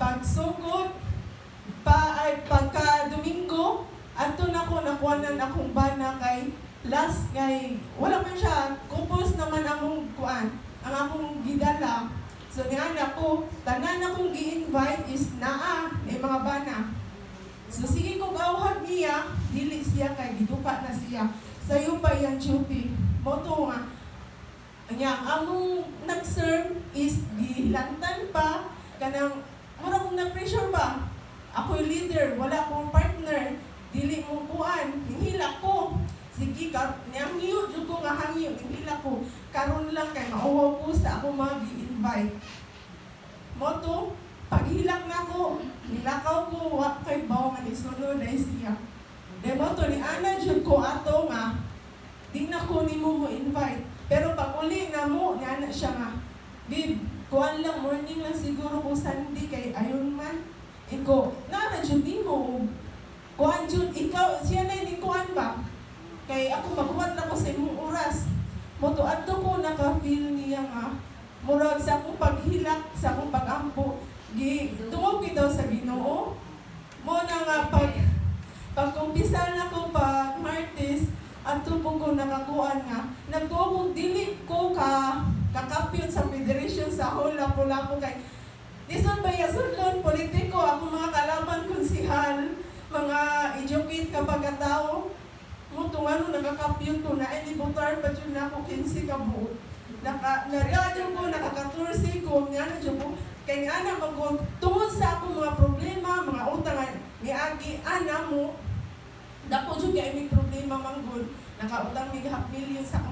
Speaker 3: pagsugod pagka Domingo adto na ko nakuanan akong bana kay last kay wala man siya kupos naman akong kuan ang akong gidala. So niana ko tanan akong gi-invite is naa may mga bana. So sige ko gawhag niya dili siya kay giduka na siya. Sayo pa yang duty. Moto nga anya among nag-serve is gilantan pa kanang mura kong na-pressure ba? Ako'y leader, wala akong partner, dili mo kuan, hihila ko. Sige, niyangyo, dyan ko nga hangyo, hihila ko. Karon lang kay mauwaw ko sa ako mga gi-invite. Moto, paghilak na ko, nilakaw ko, wak kay baw nga ni sunod na siya. De moto, ni Ana dyan ko ato nga, di na ko ni mo invite. Pero pag uli na mo, ni Ana siya nga, Bib, kuan lang, morning lang siguro ko Sunday kay ayon man. Iko, na dyan din mo. Kuan dyan, ikaw, siya na hindi kuan ba? Kay ako magkuhan na ko sa imong oras. Moto, ato ko naka-feel niya nga. Murag sa akong paghilak, sa akong pag-ampo. Tungog kita sa Ginoo. Mo na nga pag-umpisa na ko pag Martes, ato po ko nakakuan nga. Nagtuog dili ko kakapyot sa federation sa whole Lapu-Lapu kay Lison ba yasudlon, politiko, ako mga kalaban konsihal, mga educate kapag tao. Mutong ano, nakakapyot ko na, hindi butar pa dyan na ako 15 ka buot. Nareadyo ko, nakaka-14 ko, nga dyan po. Kaya nga na tungod sa ako mga problema, mga utang, ni Agi, ana mo, dako dyan kaya may problema manggod, nakautang ni 500,000 sa akong